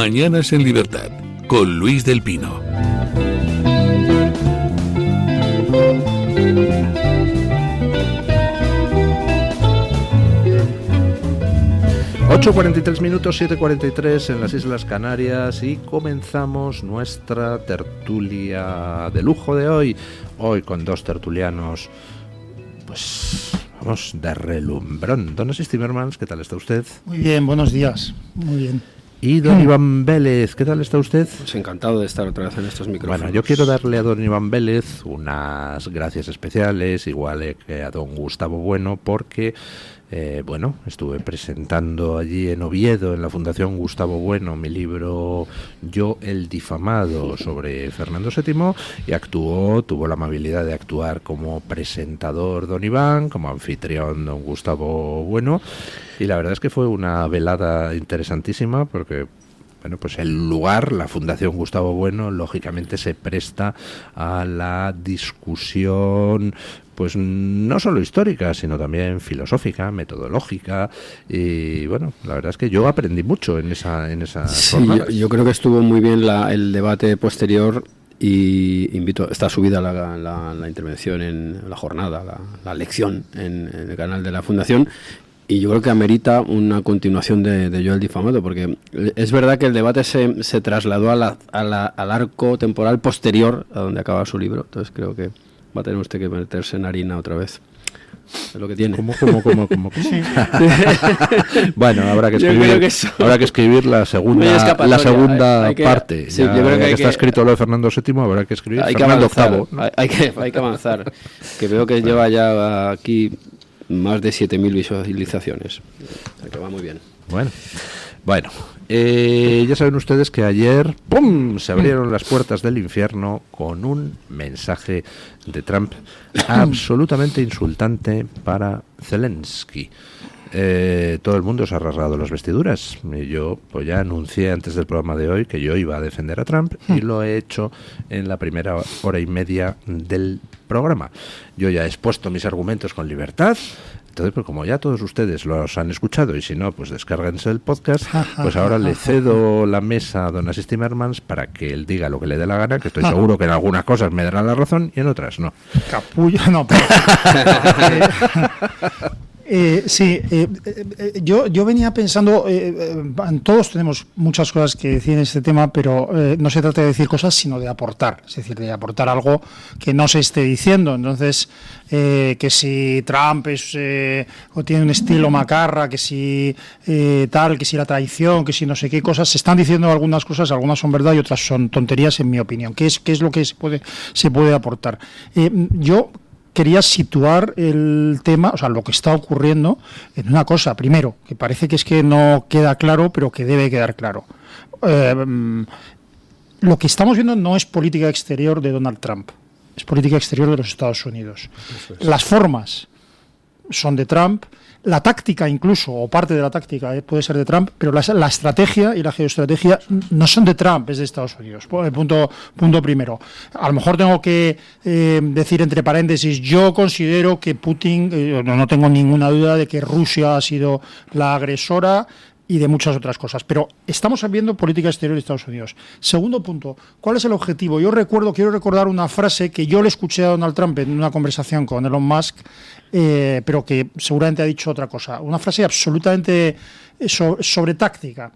Mañanas en Libertad, con Luis del Pino. (8:43), 7:43 en las Islas Canarias, y comenzamos nuestra tertulia de lujo de hoy con dos tertulianos, pues vamos, de relumbrón. Don Asís Timmermans, ¿qué tal está usted? Muy bien, buenos días, muy bien. Y don Iván Vélez, ¿qué tal está usted? Pues encantado de estar otra vez en estos micrófonos. Bueno, yo quiero darle a don Iván Vélez unas gracias especiales, igual que a don Gustavo Bueno, porque estuve presentando allí en Oviedo, en la Fundación Gustavo Bueno, mi libro Yo el difamado, sobre Fernando VII, y tuvo la amabilidad de actuar como presentador don Iván, como anfitrión don Gustavo Bueno, y la verdad es que fue una velada interesantísima, porque pues el lugar, la Fundación Gustavo Bueno, lógicamente se presta a la discusión, pues no solo histórica, sino también filosófica, metodológica, y bueno, la verdad es que yo aprendí mucho en esa jornada. Yo creo que estuvo muy bien el debate posterior, y está subida la intervención en la jornada, la lección en el canal de la Fundación. Y yo creo que amerita una continuación de Yo el difamado, porque es verdad que el debate se trasladó al arco temporal posterior a donde acaba su libro. Entonces creo que va a tener usted que meterse en harina otra vez. Es lo que tiene. ¿Cómo? Sí. Bueno, habrá que escribir la segunda parte. Sí, yo creo que está escrito lo de Fernando VII, habrá que escribir Fernando VIII, ¿no? Hay que avanzar. Que veo que lleva ya aquí más de 7.000 visualizaciones. O sea que va muy bien. Bueno, ya saben ustedes que ayer ¡pum!, se abrieron las puertas del infierno con un mensaje de Trump absolutamente insultante para Zelensky. Todo el mundo se ha rasgado las vestiduras, y yo pues ya anuncié antes del programa de hoy que yo iba a defender a Trump, y lo he hecho en la primera hora y media del programa. Yo ya he expuesto mis argumentos con libertad. Entonces, pues como ya todos ustedes los han escuchado, y si no, pues descárguense el podcast, pues ahora le cedo la mesa a don Asís Timmermans para que él diga lo que le dé la gana, que estoy seguro que en algunas cosas me dará la razón y en otras no. Capullo, no. Yo venía pensando, todos tenemos muchas cosas que decir en este tema, pero no se trata de decir cosas, sino de aportar, es decir, de aportar algo que no se esté diciendo. Entonces, que si Trump o tiene un estilo macarra, que si que si la traición, que si no sé qué cosas, se están diciendo algunas cosas, algunas son verdad y otras son tonterías, en mi opinión. ¿Qué es lo que se puede aportar? Yo quería situar el tema, o sea, lo que está ocurriendo, en una cosa. Primero, que parece que es que no queda claro, pero que debe quedar claro. Lo que estamos viendo no es política exterior de Donald Trump, es política exterior de los Estados Unidos. Las formas son de Trump, la táctica incluso, o parte de la táctica puede ser de Trump, pero la estrategia y la geoestrategia no son de Trump, es de Estados Unidos. Punto primero. A lo mejor tengo que decir entre paréntesis, yo considero que Putin, no tengo ninguna duda de que Rusia ha sido la agresora, y de muchas otras cosas, pero estamos viendo política exterior de Estados Unidos. Segundo punto, ¿cuál es el objetivo? Quiero recordar una frase que yo le escuché a Donald Trump en una conversación con Elon Musk, pero que seguramente ha dicho otra cosa. Una frase absolutamente sobre táctica.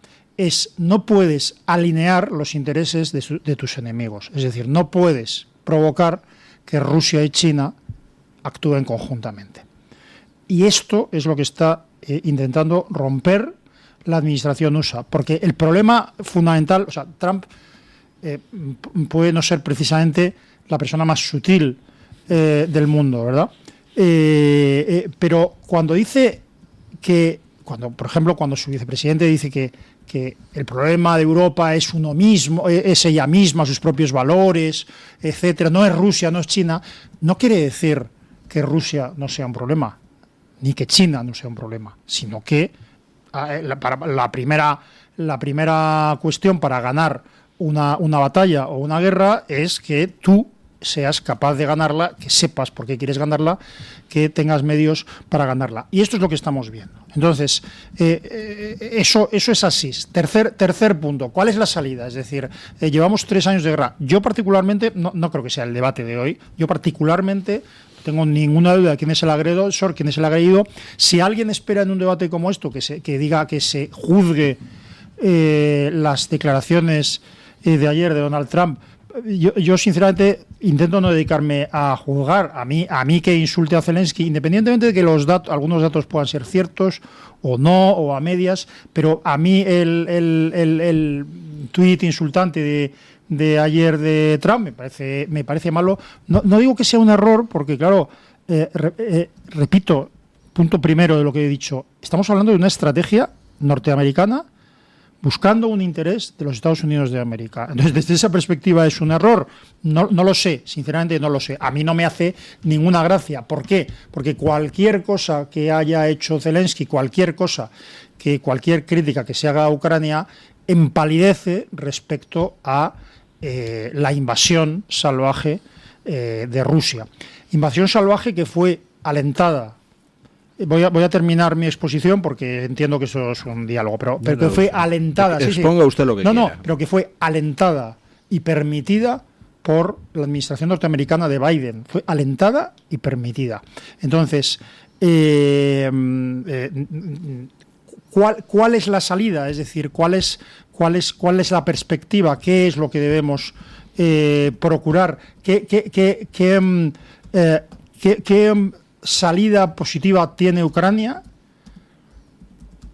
No puedes alinear los intereses de tus enemigos. Es decir, no puedes provocar que Rusia y China actúen conjuntamente. Y esto es lo que está intentando romper la administración USA, porque el problema fundamental, o sea, Trump puede no ser precisamente la persona más sutil del mundo, ¿verdad? Pero cuando dice por ejemplo, cuando su vicepresidente dice que el problema de Europa es uno mismo, es ella misma, sus propios valores, etcétera, no es Rusia, no es China, no quiere decir que Rusia no sea un problema, ni que China no sea un problema, sino que la primera cuestión para ganar una batalla o una guerra es que tú seas capaz de ganarla, que sepas por qué quieres ganarla, que tengas medios para ganarla. Y esto es lo que estamos viendo. Entonces, eso es así. Tercer punto, ¿cuál es la salida? Es decir, llevamos 3 años de guerra. Yo particularmente, no creo que sea el debate de hoy, yo particularmente tengo ninguna duda de quién es el agresor, quién es el agredido. Si alguien espera en un debate como esto que diga que se juzgue las declaraciones de ayer de Donald Trump, yo sinceramente intento no dedicarme a juzgar. A mí que insulte a Zelensky, independientemente de que algunos datos puedan ser ciertos o no, o a medias, pero a mí el tuit insultante de ayer de Trump me parece malo. No digo que sea un error, porque claro, repito, punto primero de lo que he dicho, estamos hablando de una estrategia norteamericana buscando un interés de los Estados Unidos de América. Entonces, desde esa perspectiva, ¿es un error? No lo sé, sinceramente no lo sé. A mí no me hace ninguna gracia. ¿Por qué? Porque cualquier cosa que haya hecho Zelensky, cualquier crítica que se haga a Ucrania, empalidece respecto a la invasión salvaje de Rusia. Invasión salvaje que fue alentada. Voy a terminar mi exposición porque entiendo que eso es un diálogo, pero que fue alentada. Exponga usted lo que quiera. No, pero que fue alentada y permitida por la administración norteamericana de Biden. Fue alentada y permitida. Entonces, ¿cuál es la salida? Es decir, ¿cuál es la perspectiva? ¿Qué es lo que debemos procurar? ¿Qué salida positiva tiene Ucrania?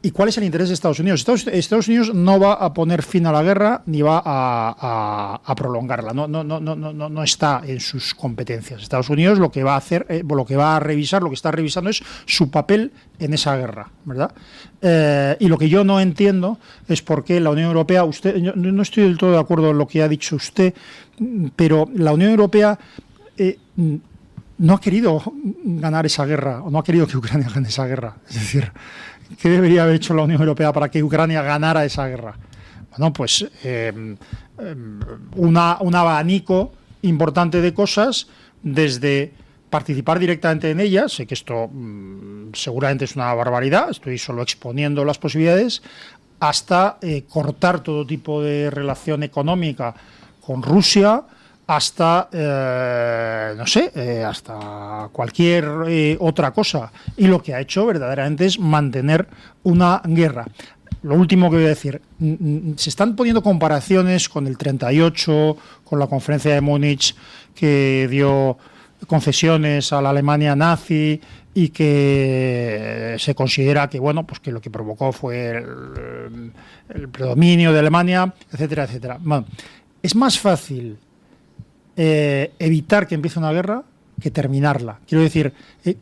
¿Y cuál es el interés de Estados Unidos? Estados Unidos no va a poner fin a la guerra ni va a prolongarla. No está en sus competencias. Estados Unidos lo que va a hacer, lo que va a revisar, lo que está revisando es su papel en esa guerra, ¿verdad? Y lo que yo no entiendo es por qué la Unión Europea, yo no estoy del todo de acuerdo en lo que ha dicho usted, pero la Unión Europea no ha querido ganar esa guerra, o no ha querido que Ucrania gane esa guerra. Es decir, ¿qué debería haber hecho la Unión Europea para que Ucrania ganara esa guerra? Bueno, pues un abanico importante de cosas, desde participar directamente en ellas, sé que esto seguramente es una barbaridad, estoy solo exponiendo las posibilidades, hasta cortar todo tipo de relación económica con Rusia, hasta, hasta cualquier otra cosa. Y lo que ha hecho verdaderamente es mantener una guerra. Lo último que voy a decir, se están poniendo comparaciones con el 38, con la conferencia de Múnich, que dio concesiones a la Alemania nazi y que se considera que, bueno, pues que lo que provocó fue el predominio de Alemania, etcétera, etcétera. Bueno, es más fácil evitar que empiece una guerra que terminarla. Quiero decir,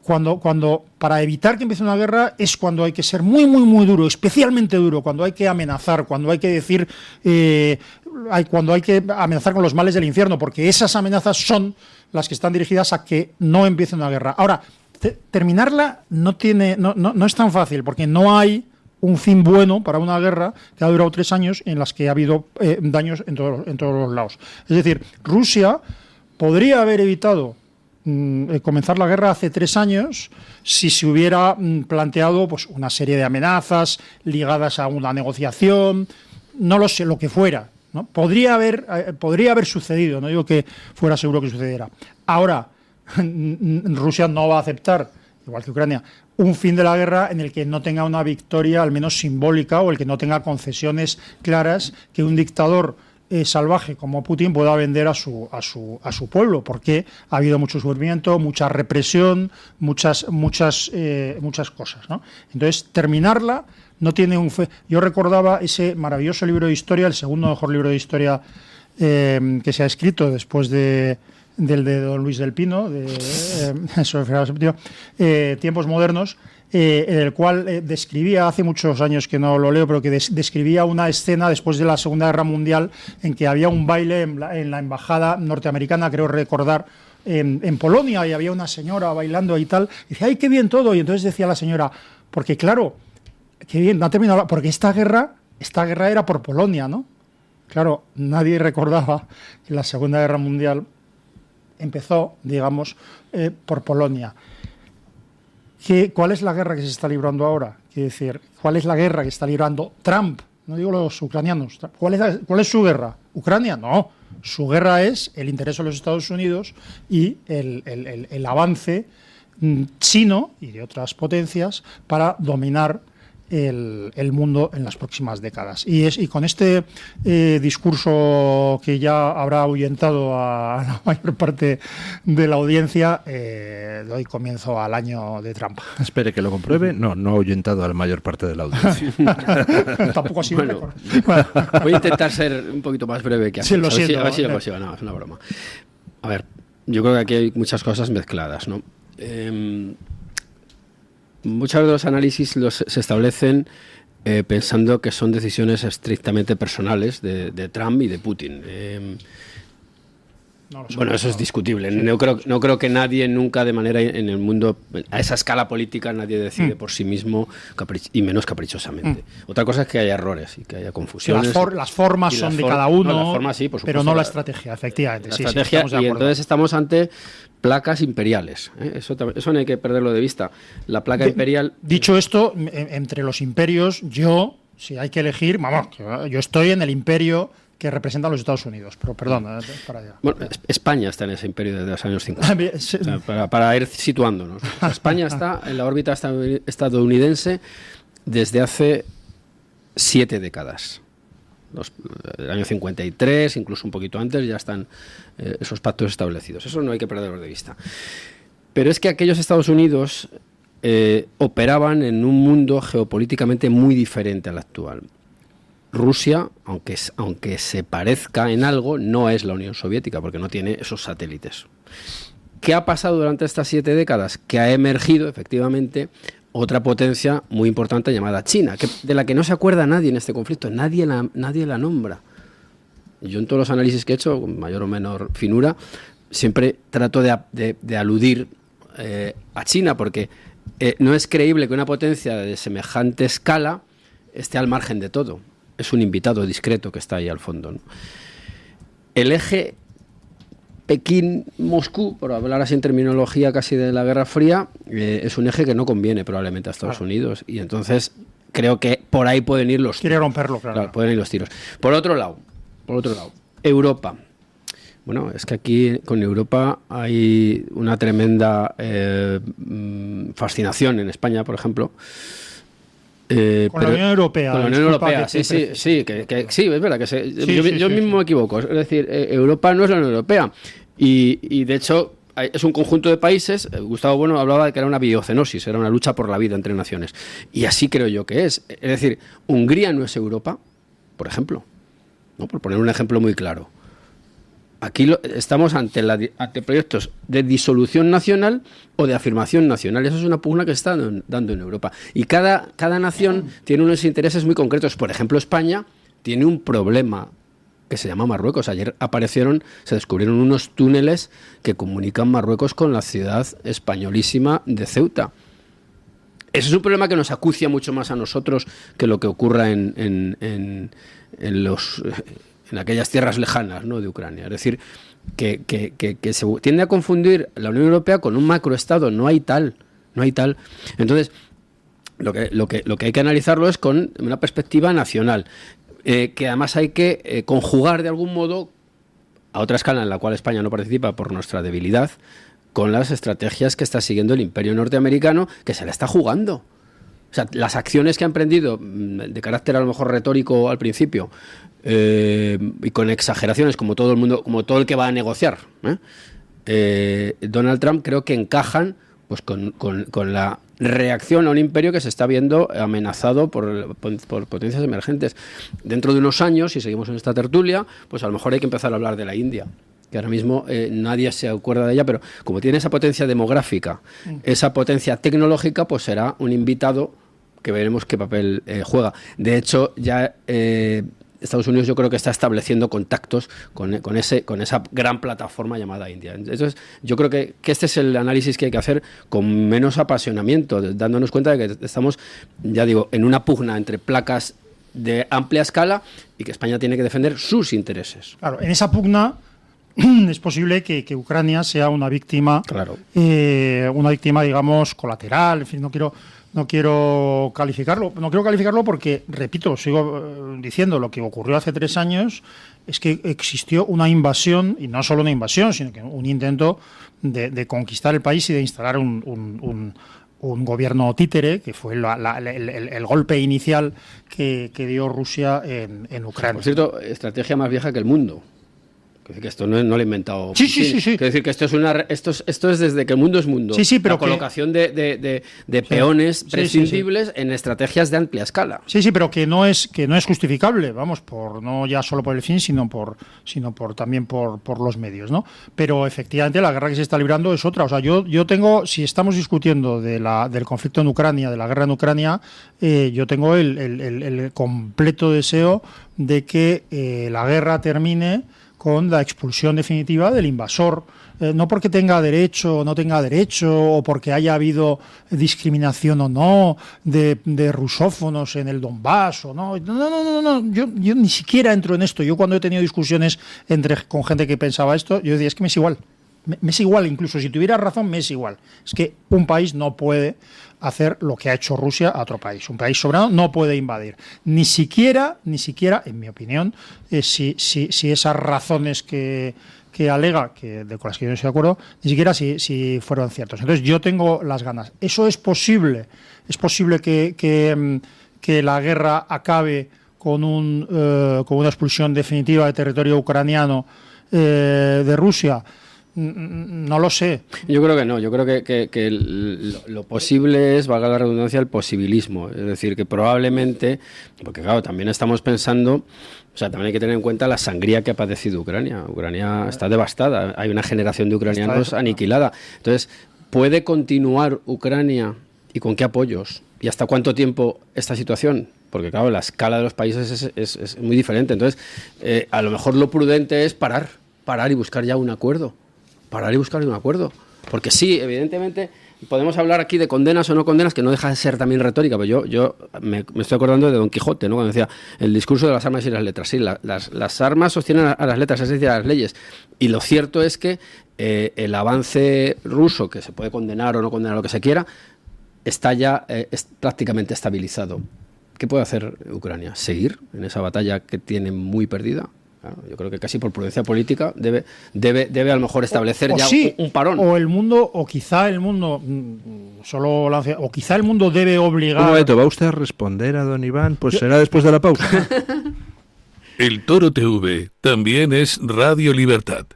cuando para evitar que empiece una guerra es cuando hay que ser muy, muy, muy duro, especialmente duro, cuando hay que amenazar, cuando hay que decir, cuando hay que amenazar con los males del infierno, porque esas amenazas son las que están dirigidas a que no empiece una guerra. Ahora, terminarla no es tan fácil, porque no hay un fin bueno para una guerra que ha durado 3 años en las que ha habido daños en todos los lados. Es decir, Rusia podría haber evitado comenzar la guerra hace 3 años si se hubiera planteado pues una serie de amenazas ligadas a una negociación, no lo sé, lo que fuera, ¿no? Podría haber sucedido, no digo que fuera seguro que sucediera. Ahora, Rusia no va a aceptar, igual que Ucrania, un fin de la guerra en el que no tenga una victoria, al menos simbólica, o el que no tenga concesiones claras que un dictador salvaje como Putin pueda vender a su pueblo, porque ha habido mucho sufrimiento, mucha represión, muchas cosas, ¿no? Entonces, terminarla no tiene un fe. Yo recordaba ese maravilloso libro de historia, el segundo mejor libro de historia que se ha escrito después del de don Luis del Pino, Tiempos modernos, en el cual describía, hace muchos años que no lo leo, pero que describía una escena después de la Segunda Guerra Mundial en que había un baile en la embajada norteamericana, creo recordar, en Polonia, y había una señora bailando y tal, y decía, ¡ay, qué bien todo! Y entonces decía la señora, porque claro, qué bien, no ha terminado, porque esta guerra era por Polonia, ¿no? Claro, nadie recordaba que en la Segunda Guerra Mundial empezó, digamos, por Polonia. ¿Cuál es la guerra que se está librando ahora? Quiero decir, ¿cuál es la guerra que está librando Trump? No digo los ucranianos. ¿Cuál es su guerra? ¿Ucrania? No. Su guerra es el interés de los Estados Unidos y el avance chino y de otras potencias para dominar el mundo en las próximas décadas. Y con este discurso que ya habrá ahuyentado a la mayor parte de la audiencia, doy comienzo al año de Trump. Espere que lo compruebe. No ha ahuyentado a la mayor parte de la audiencia. Tampoco ha sido bueno, voy a intentar ser un poquito más breve que así. Sí, lo siento. A ver si lo consigo. No, es una broma. A ver, yo creo que aquí hay muchas cosas mezcladas, ¿no? Muchos de los análisis se establecen pensando que son decisiones estrictamente personales de Trump y de Putin. Bueno, eso es discutible. Sí. No creo que nadie nunca de manera en el mundo, a esa escala política, nadie decide por sí mismo y menos caprichosamente. Otra cosa es que haya errores y que haya confusiones. Las formas son de cada uno, no, las formas, sí, por supuesto, pero no la estrategia, efectivamente. La estrategia, y entonces estamos ante placas imperiales. Eso no hay que perderlo de vista. La placa imperial... Dicho esto, entre los imperios, si hay que elegir, vamos, yo estoy en el imperio que representan los Estados Unidos. Pero perdón, para allá. Bueno, España está en ese imperio desde los años 50. O sea, para ir situándonos. O sea, España está en la órbita estadounidense desde hace 7 décadas. El año 53, incluso un poquito antes, ya están esos pactos establecidos. Eso no hay que perderlo de vista. Pero es que aquellos Estados Unidos operaban en un mundo geopolíticamente muy diferente al actual. Rusia, aunque se parezca en algo, no es la Unión Soviética, porque no tiene esos satélites. ¿Qué ha pasado durante estas 7 décadas? Que ha emergido, efectivamente, otra potencia muy importante llamada China, de la que no se acuerda nadie en este conflicto, nadie la nombra. Yo en todos los análisis que he hecho, con mayor o menor finura, siempre trato de aludir a China, porque no es creíble que una potencia de semejante escala esté al margen de todo. Es un invitado discreto que está ahí al fondo, ¿no? El eje Pekín-Moscú, por hablar así en terminología casi de la Guerra Fría, es un eje que no conviene probablemente a Estados Unidos. Y entonces creo que por ahí pueden ir los tiros. Quiere romperlo, claro. Pueden ir los tiros. Por otro lado, Europa. Bueno, es que aquí con Europa hay una tremenda fascinación en España, por ejemplo. Con la Unión Europea. Con la Unión Europea, sí, es verdad que yo mismo me equivoco. Es decir, Europa no es la Unión Europea. Y de hecho, es un conjunto de países. Gustavo Bueno hablaba de que era una biocenosis, era una lucha por la vida entre naciones. Y así creo yo que es. Es decir, Hungría no es Europa, por ejemplo, ¿no? Por poner un ejemplo muy claro. Aquí estamos ante proyectos de disolución nacional o de afirmación nacional. Eso es una pugna que se está dando en Europa. Y cada nación tiene unos intereses muy concretos. Por ejemplo, España tiene un problema que se llama Marruecos. Ayer se descubrieron unos túneles que comunican Marruecos con la ciudad españolísima de Ceuta. Ese es un problema que nos acucia mucho más a nosotros que lo que ocurra en aquellas tierras lejanas, ¿no?, de Ucrania. Es decir, que se tiende a confundir la Unión Europea con un macroestado. No hay tal. Entonces, lo que hay que analizarlo es con una perspectiva nacional, que además hay que conjugar de algún modo, a otra escala en la cual España no participa por nuestra debilidad, con las estrategias que está siguiendo el imperio norteamericano, que se la está jugando. O sea, las acciones que ha emprendido, de carácter a lo mejor retórico al principio, y con exageraciones, como todo el que va a negociar, Donald Trump, creo que encajan pues con la reacción a un imperio que se está viendo amenazado por potencias emergentes. Dentro de unos años, si seguimos en esta tertulia, pues a lo mejor hay que empezar a hablar de la India, que ahora mismo nadie se acuerda de ella, pero como tiene esa potencia demográfica, esa potencia tecnológica, pues será un invitado que veremos qué papel juega. De hecho, ya Estados Unidos yo creo que está estableciendo contactos con esa gran plataforma llamada India. Entonces, yo creo que este es el análisis que hay que hacer con menos apasionamiento, dándonos cuenta de que estamos, ya digo, en una pugna entre placas de amplia escala y que España tiene que defender sus intereses. Claro, en esa pugna es posible que Ucrania sea una víctima, Claro. una víctima, digamos, colateral. En fin, no quiero calificarlo. No quiero calificarlo porque, repito, sigo diciendo, lo que ocurrió hace 3 años es que existió una invasión, y no solo una invasión, sino que un intento de conquistar el país y de instalar un gobierno títere, que fue el golpe inicial que dio Rusia en Ucrania. Por cierto, estrategia más vieja que el mundo. Es decir, que esto no lo he inventado. Sí. Quiero decir que esto es desde que el mundo es mundo. Sí, pero la colocación de peones prescindibles en estrategias de amplia escala. Sí, pero que no es justificable, vamos, no ya solo por el fin, sino también por los medios, ¿no? Pero efectivamente la guerra que se está librando es otra. O sea, yo tengo, si estamos discutiendo del conflicto en Ucrania, de la guerra en Ucrania, yo tengo el completo deseo de que la guerra termine con la expulsión definitiva del invasor, no porque tenga derecho o no tenga derecho, o porque haya habido discriminación o no de rusófonos en el Donbass o no. No. Yo ni siquiera entro en esto. Yo cuando he tenido discusiones con gente que pensaba esto, yo decía, es que me es igual. Me es igual, incluso si tuviera razón, me es igual. Es que un país no puede hacer lo que ha hecho Rusia a otro país. Un país soberano no puede invadir. Ni siquiera, en mi opinión, si esas razones que alega, con las que yo no estoy de acuerdo, ni siquiera si fueron ciertos. Entonces yo tengo las ganas. Eso es posible. Es posible que la guerra acabe con una expulsión definitiva de territorio ucraniano de Rusia. No lo sé. Yo creo que no. Yo creo que lo posible es, valga la redundancia, el posibilismo. Es decir, que probablemente, porque claro, también estamos pensando, o sea, también hay que tener en cuenta la sangría que ha padecido Ucrania. Ucrania está devastada. Hay una generación de ucranianos aniquilada. Entonces, ¿puede continuar Ucrania y con qué apoyos? ¿Y hasta cuánto tiempo esta situación? Porque claro, la escala de los países es muy diferente. Entonces, a lo mejor lo prudente es parar y buscar ya un acuerdo. Porque sí, evidentemente, podemos hablar aquí de condenas o no condenas, que no deja de ser también retórica, pero yo me estoy acordando de Don Quijote, ¿no? Cuando decía el discurso de las armas y las letras. Sí, las armas sostienen a las letras, es decir, a las leyes. Y lo cierto es que el avance ruso, que se puede condenar o no condenar lo que se quiera, está ya prácticamente estabilizado. ¿Qué puede hacer Ucrania? ¿Seguir en esa batalla que tiene muy perdida? Claro, yo creo que casi por prudencia política debe a lo mejor establecer un parón. O quizá el mundo debe obligar. Un momento, ¿va usted a responder a don Iván? Pues será después de la pausa. El Toro TV también es Radio Libertad.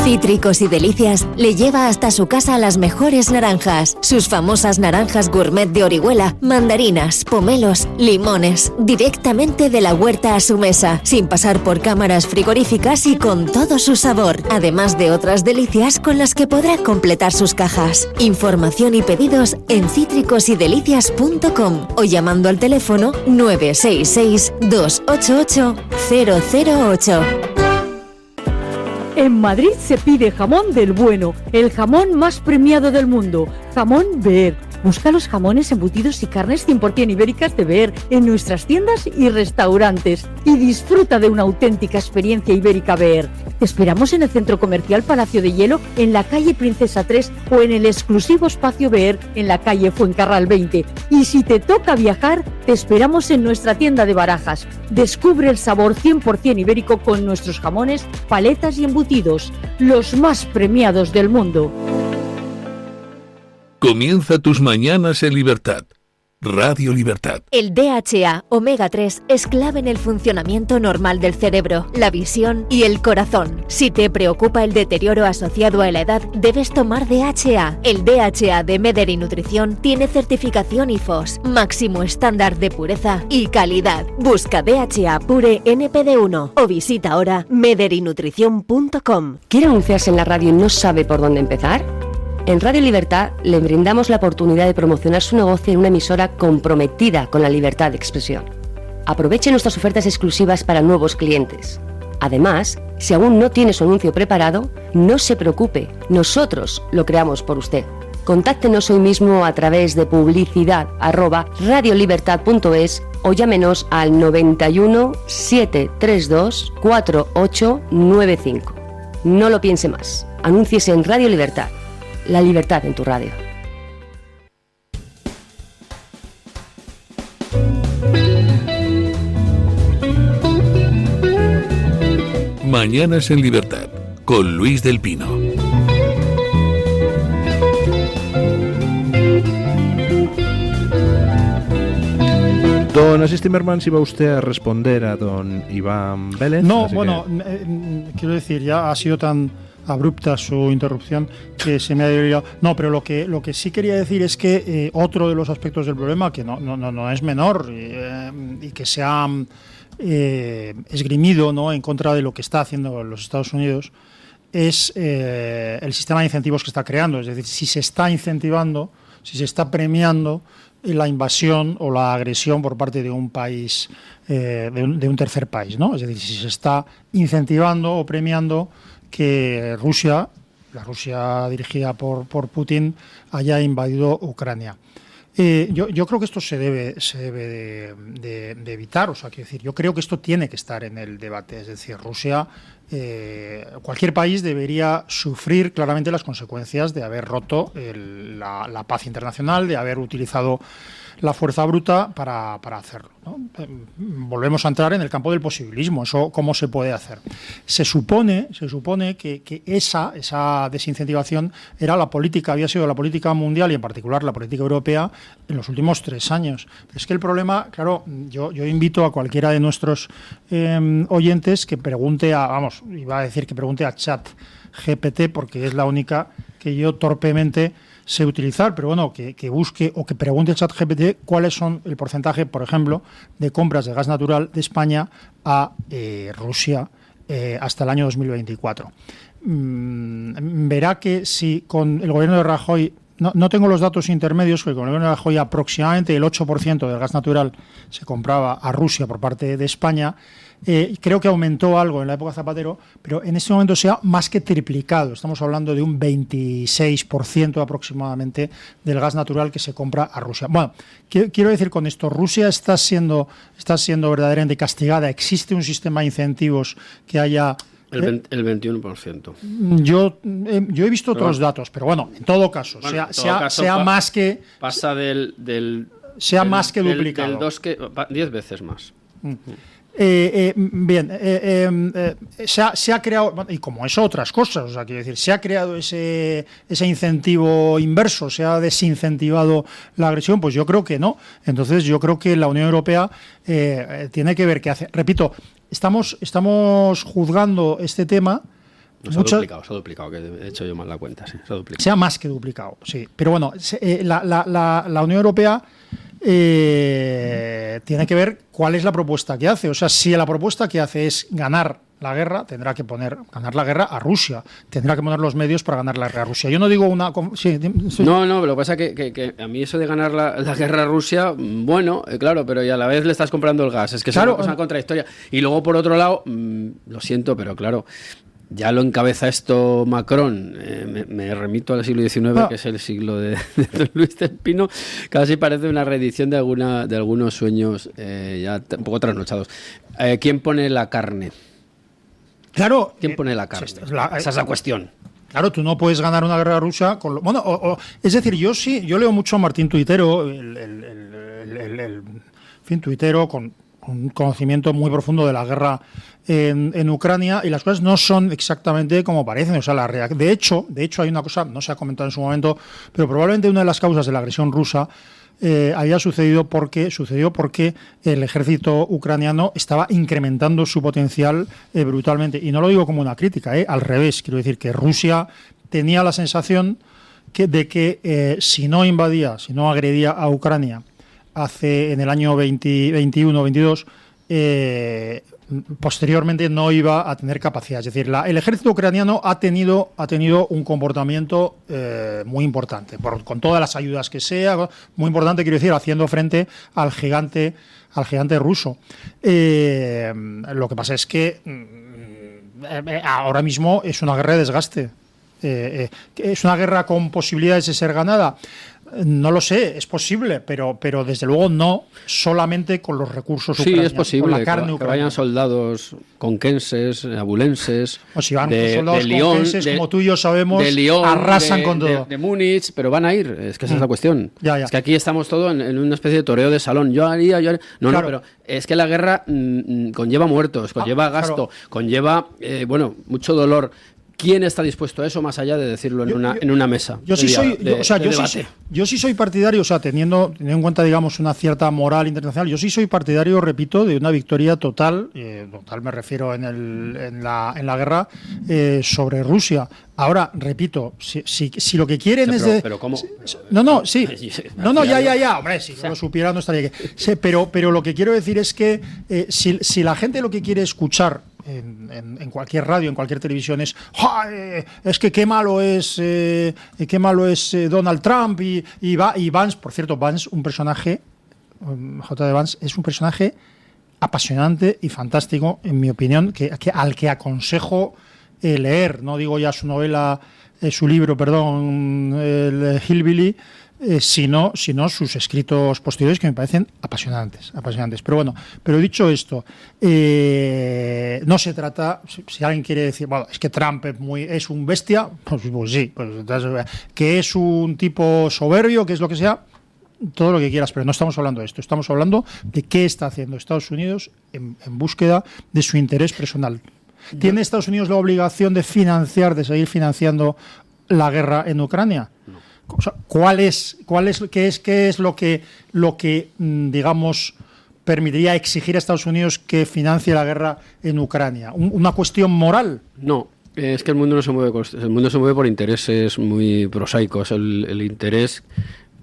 Cítricos y Delicias le lleva hasta su casa las mejores naranjas, sus famosas naranjas gourmet de Orihuela, mandarinas, pomelos, limones, directamente de la huerta a su mesa, sin pasar por cámaras frigoríficas y con todo su sabor, además de otras delicias con las que podrá completar sus cajas. Información y pedidos en cítricosydelicias.com o llamando al teléfono 966 288 008. En Madrid se pide jamón del bueno, el jamón más premiado del mundo, Jamón Beer. Busca los jamones, embutidos y carnes 100% ibéricas de Beer en nuestras tiendas y restaurantes y disfruta de una auténtica experiencia ibérica Beer. Te esperamos en el Centro Comercial Palacio de Hielo, en la calle Princesa 3 o en el exclusivo espacio Beer en la calle Fuencarral 20. Y si te toca viajar, te esperamos en nuestra tienda de Barajas. Descubre el sabor 100% ibérico con nuestros jamones, paletas y embutidos, los más premiados del mundo. Comienza tus mañanas en libertad. Radio Libertad. El DHA Omega 3 es clave en el funcionamiento normal del cerebro, la visión y el corazón. Si te preocupa el deterioro asociado a la edad, debes tomar DHA. El DHA de Mederi Nutrición tiene certificación IFOS, máximo estándar de pureza y calidad. Busca DHA Pure NPD1 o visita ahora mederinutrición.com. ¿Quiere anunciarse en la radio y no sabe por dónde empezar? En Radio Libertad le brindamos la oportunidad de promocionar su negocio en una emisora comprometida con la libertad de expresión. Aproveche nuestras ofertas exclusivas para nuevos clientes. Además, si aún no tiene su anuncio preparado, no se preocupe, nosotros lo creamos por usted. Contáctenos hoy mismo a través de publicidad@radiolibertad.es o llámenos al 91 732 4895. No lo piense más. Anúnciese en Radio Libertad. La libertad en tu radio. Mañanas en Libertad, con Luis del Pino. Don Asís Timmermans, ¿iba usted a responder a don Iván Vélez? No, bueno, quiero decir, ya ha sido tan abrupta su interrupción que se me ha olvidado. No, pero lo que sí quería decir es que otro de los aspectos del problema, que no es menor y que se ha esgrimido, ¿no?, en contra de lo que está haciendo los Estados Unidos, es el sistema de incentivos que está creando. Es decir, si se está incentivando, si se está premiando la invasión o la agresión por parte de un país, de un tercer país, ¿no? Es decir, si se está incentivando o premiando que la Rusia dirigida por Putin, haya invadido Ucrania. Yo creo que esto se debe de evitar, o sea, quiero decir, yo creo que esto tiene que estar en el debate, es decir, Rusia, cualquier país debería sufrir claramente las consecuencias de haber roto la paz internacional, de haber utilizado la fuerza bruta para hacerlo, ¿no? Volvemos a entrar en el campo del posibilismo. Eso, ¿cómo se puede hacer? Se supone que esa desincentivación había sido la política mundial y en particular la política europea en los últimos 3 años. Pero es que el problema, claro, yo invito a cualquiera de nuestros oyentes que pregunte iba a decir que pregunte a ChatGPT, porque es la única que yo torpemente sé utilizar, pero bueno, que busque o que pregunte al ChatGPT cuáles son el porcentaje, por ejemplo, de compras de gas natural de España a Rusia hasta el año 2024. Verá que si con el gobierno de Rajoy, no tengo los datos intermedios, pero con el gobierno de Rajoy aproximadamente el 8% del gas natural se compraba a Rusia por parte de España. Creo que aumentó algo en la época Zapatero, pero en este momento se ha más que triplicado. Estamos hablando de un 26% aproximadamente del gas natural que se compra a Rusia. Bueno, quiero decir con esto, Rusia está siendo verdaderamente castigada. Existe un sistema de incentivos que haya... El 21%. Yo he visto otros datos, pero bueno, en todo caso, sea más que... Pasa sea más que duplicado. 10 veces más. Se ha creado, y como eso otras cosas, o sea, quiero decir, se ha creado ese incentivo inverso, se ha desincentivado la agresión, pues yo creo que no. Entonces yo creo que la Unión Europea tiene que ver qué hace. Repito, estamos juzgando este tema. Se ha duplicado, que he hecho yo mal la cuenta, sí, se ha duplicado. Se ha más que duplicado, sí. Pero bueno, la Unión Europea tiene que ver cuál es la propuesta que hace. O sea, si la propuesta que hace es ganar la guerra, tendrá que ganar la guerra a Rusia. Tendrá que poner los medios para ganar la guerra a Rusia. Yo no digo una... Sí. No, lo que pasa es que a mí eso de ganar la guerra a Rusia, bueno, claro, pero y a la vez le estás comprando el gas. Es que claro, es una contradictoria. Y luego, por otro lado, lo siento, pero claro... Ya lo encabeza esto Macron, me remito al siglo XIX, que es el siglo de Don Luis del Pino, casi parece una reedición de algunos sueños ya un poco trasnochados. ¿Quién pone la carne? Claro. ¿Quién pone la carne? Esa es la cuestión. Claro, tú no puedes ganar una guerra a Rusia con es decir, yo leo mucho a Martín Tuitero, Tuitero con un conocimiento muy profundo de la guerra en Ucrania, y las cosas no son exactamente como parecen. O sea, de hecho hay una cosa, no se ha comentado en su momento, pero probablemente una de las causas de la agresión rusa sucedió porque el ejército ucraniano estaba incrementando su potencial brutalmente. Y no lo digo como una crítica, al revés. Quiero decir que Rusia tenía la sensación de que si no agredía a Ucrania en el año 21-22, posteriormente no iba a tener capacidad. Es decir, el ejército ucraniano ha tenido un comportamiento muy importante, con todas las ayudas que sea, muy importante, quiero decir, haciendo frente al gigante ruso. Lo que pasa es que ahora mismo es una guerra de desgaste. Es una guerra con posibilidades de ser ganada. No lo sé, es posible, pero desde luego no solamente con los recursos Sí, ucranianos, es posible con la carne que ucraniana. vayan soldados conquenses, abulenses, O si van de soldados Lyon, conquenses, como tú y yo sabemos, de Lyon, arrasan con todo. de Múnich, pero van a ir, es que esa es la cuestión. Ya. Es que aquí estamos todos en una especie de toreo de salón. Yo haría. No, Claro. pero es que la guerra conlleva muertos, conlleva gasto, conlleva, mucho dolor. ¿Quién está dispuesto a eso más allá de decirlo en una mesa? Yo sí soy, debate. yo sí soy partidario, o sea, teniendo en cuenta, digamos, una cierta moral internacional, yo sí soy partidario, repito, de una victoria total, total me refiero en la guerra sobre Rusia. Ahora, repito, si lo que quieren es de... Pero ¿cómo? Ya, hombre, si no lo supiera no estaría aquí. Sí, pero lo que quiero decir es que si la gente lo que quiere escuchar en cualquier radio, en cualquier televisión es que qué malo es Donald Trump y Vance, por cierto, Vance, un personaje, J.D. Vance, es un personaje apasionante y fantástico, en mi opinión, al que aconsejo leer, no digo ya su novela, su libro, perdón, el Hillbilly, sino sus escritos posteriores, que me parecen apasionantes. Pero bueno, pero dicho esto, no se trata, si alguien quiere decir, bueno, es que Trump es un bestia, pues sí, que es un tipo soberbio, que es lo que sea, todo lo que quieras, pero no estamos hablando de esto, estamos hablando de qué está haciendo Estados Unidos en búsqueda de su interés personal. ¿Tiene Estados Unidos la obligación de seguir financiando la guerra en Ucrania? No. O sea, qué es lo que digamos permitiría exigir a Estados Unidos que financie la guerra en Ucrania? ¿Una cuestión moral? No, es que el mundo no se mueve, el mundo se mueve por intereses muy prosaicos. El interés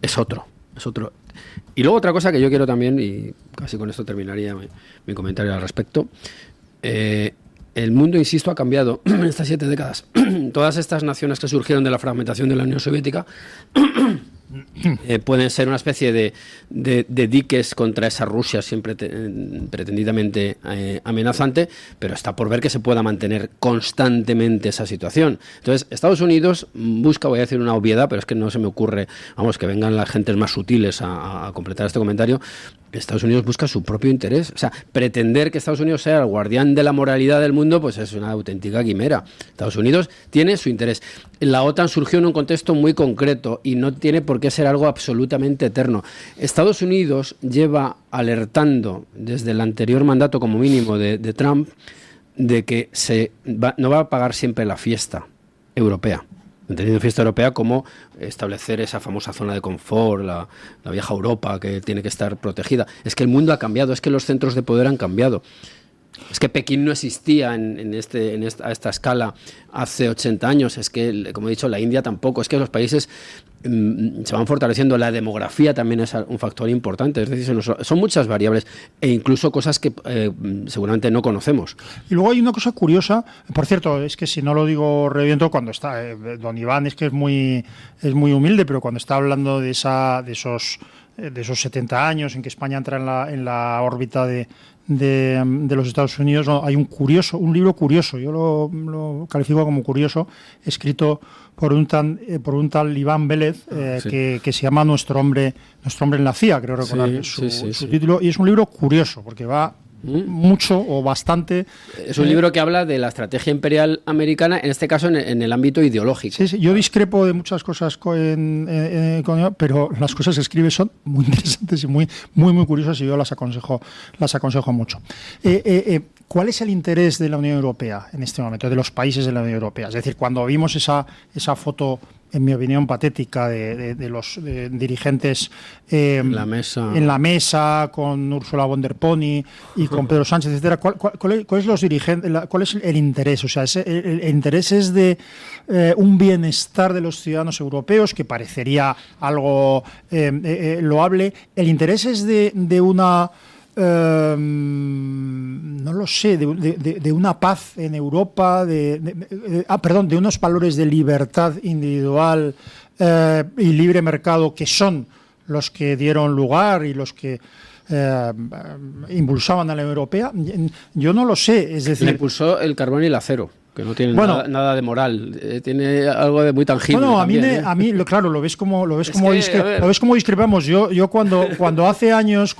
es otro. Y luego otra cosa que yo quiero también, y casi con esto terminaría mi comentario al respecto. El mundo, insisto, ha cambiado en estas 7 décadas. Todas estas naciones que surgieron de la fragmentación de la Unión Soviética pueden ser una especie de diques contra esa Rusia siempre pretendidamente amenazante, pero está por ver que se pueda mantener constantemente esa situación. Entonces, Estados Unidos busca, voy a decir una obviedad, pero es que no se me ocurre, que vengan las gentes más sutiles a completar este comentario. Estados Unidos busca su propio interés. O sea, pretender que Estados Unidos sea el guardián de la moralidad del mundo, pues es una auténtica quimera. Estados Unidos tiene su interés. La OTAN surgió en un contexto muy concreto y no tiene por qué ser algo absolutamente eterno. Estados Unidos lleva alertando desde el anterior mandato, como mínimo, de Trump, de que no va a pagar siempre la fiesta europea. Entendiendo fiesta europea como establecer esa famosa zona de confort, la vieja Europa que tiene que estar protegida. Es que el mundo ha cambiado, es que los centros de poder han cambiado. Es que Pekín no existía a esta escala hace 80 años. Es que, como he dicho, la India tampoco. Es que los países se van fortaleciendo. La demografía también es un factor importante. Es decir, son muchas variables e incluso cosas que seguramente no conocemos. Y luego hay una cosa curiosa. Por cierto, es que si no lo digo reviento cuando está don Iván, es que es muy humilde, pero cuando está hablando de esos 70 años en que España entra en la órbita de los Estados Unidos, hay un libro curioso, yo lo califico como curioso, escrito por un tal Iván Vélez, sí, que se llama Nuestro hombre en la CIA, creo recordar su título, y es un libro curioso porque va mucho o bastante. Es un libro que habla de la estrategia imperial americana, en este caso en el ámbito ideológico. Sí, yo discrepo de muchas cosas pero las cosas que escribe son muy interesantes y muy curiosas, y yo las aconsejo mucho. ¿Cuál es el interés de la Unión Europea en este momento, de los países de la Unión Europea? Es decir, cuando vimos esa foto, en mi opinión, patética de los dirigentes en la mesa con Ursula von der Pony y con Pedro Sánchez, etcétera, ¿cuál es el interés? O sea, el interés es de un bienestar de los ciudadanos europeos, que parecería algo loable. El interés es de una no lo sé, de una paz en Europa, de unos valores de libertad individual y libre mercado, que son los que dieron lugar y los que impulsaban a la Unión Europea. Yo no lo sé, es decir... Le impulsó el carbón y el acero. Que no tiene Bueno, nada de moral, tiene algo de muy tangible. No, también, a mí, claro, lo ves como Es que, a ver. lo ves como discrepamos. Yo cuando hace años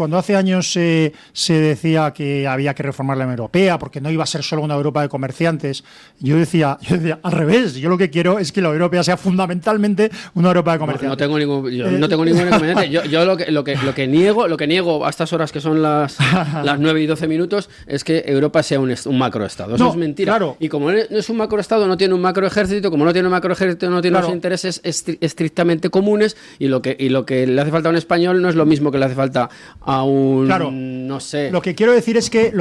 se decía que había que reformar la Unión Europea porque no iba a ser solo una Europa de comerciantes, yo decía al revés. Yo lo que quiero es que la Unión Europea sea fundamentalmente una Europa de comerciantes. No tengo ningún inconveniente. Yo lo que niego a estas horas que son las 9 y 12 minutos es que Europa sea un macroestado. Eso No, es mentira. claro. Y como no es un macroestado, no tiene un macroejército, como no tiene un macroejército, no tiene Claro. unos intereses estrictamente comunes, y lo que le hace falta a un español no es lo mismo que le hace falta a un, Claro. no sé, Lo que quiero decir es que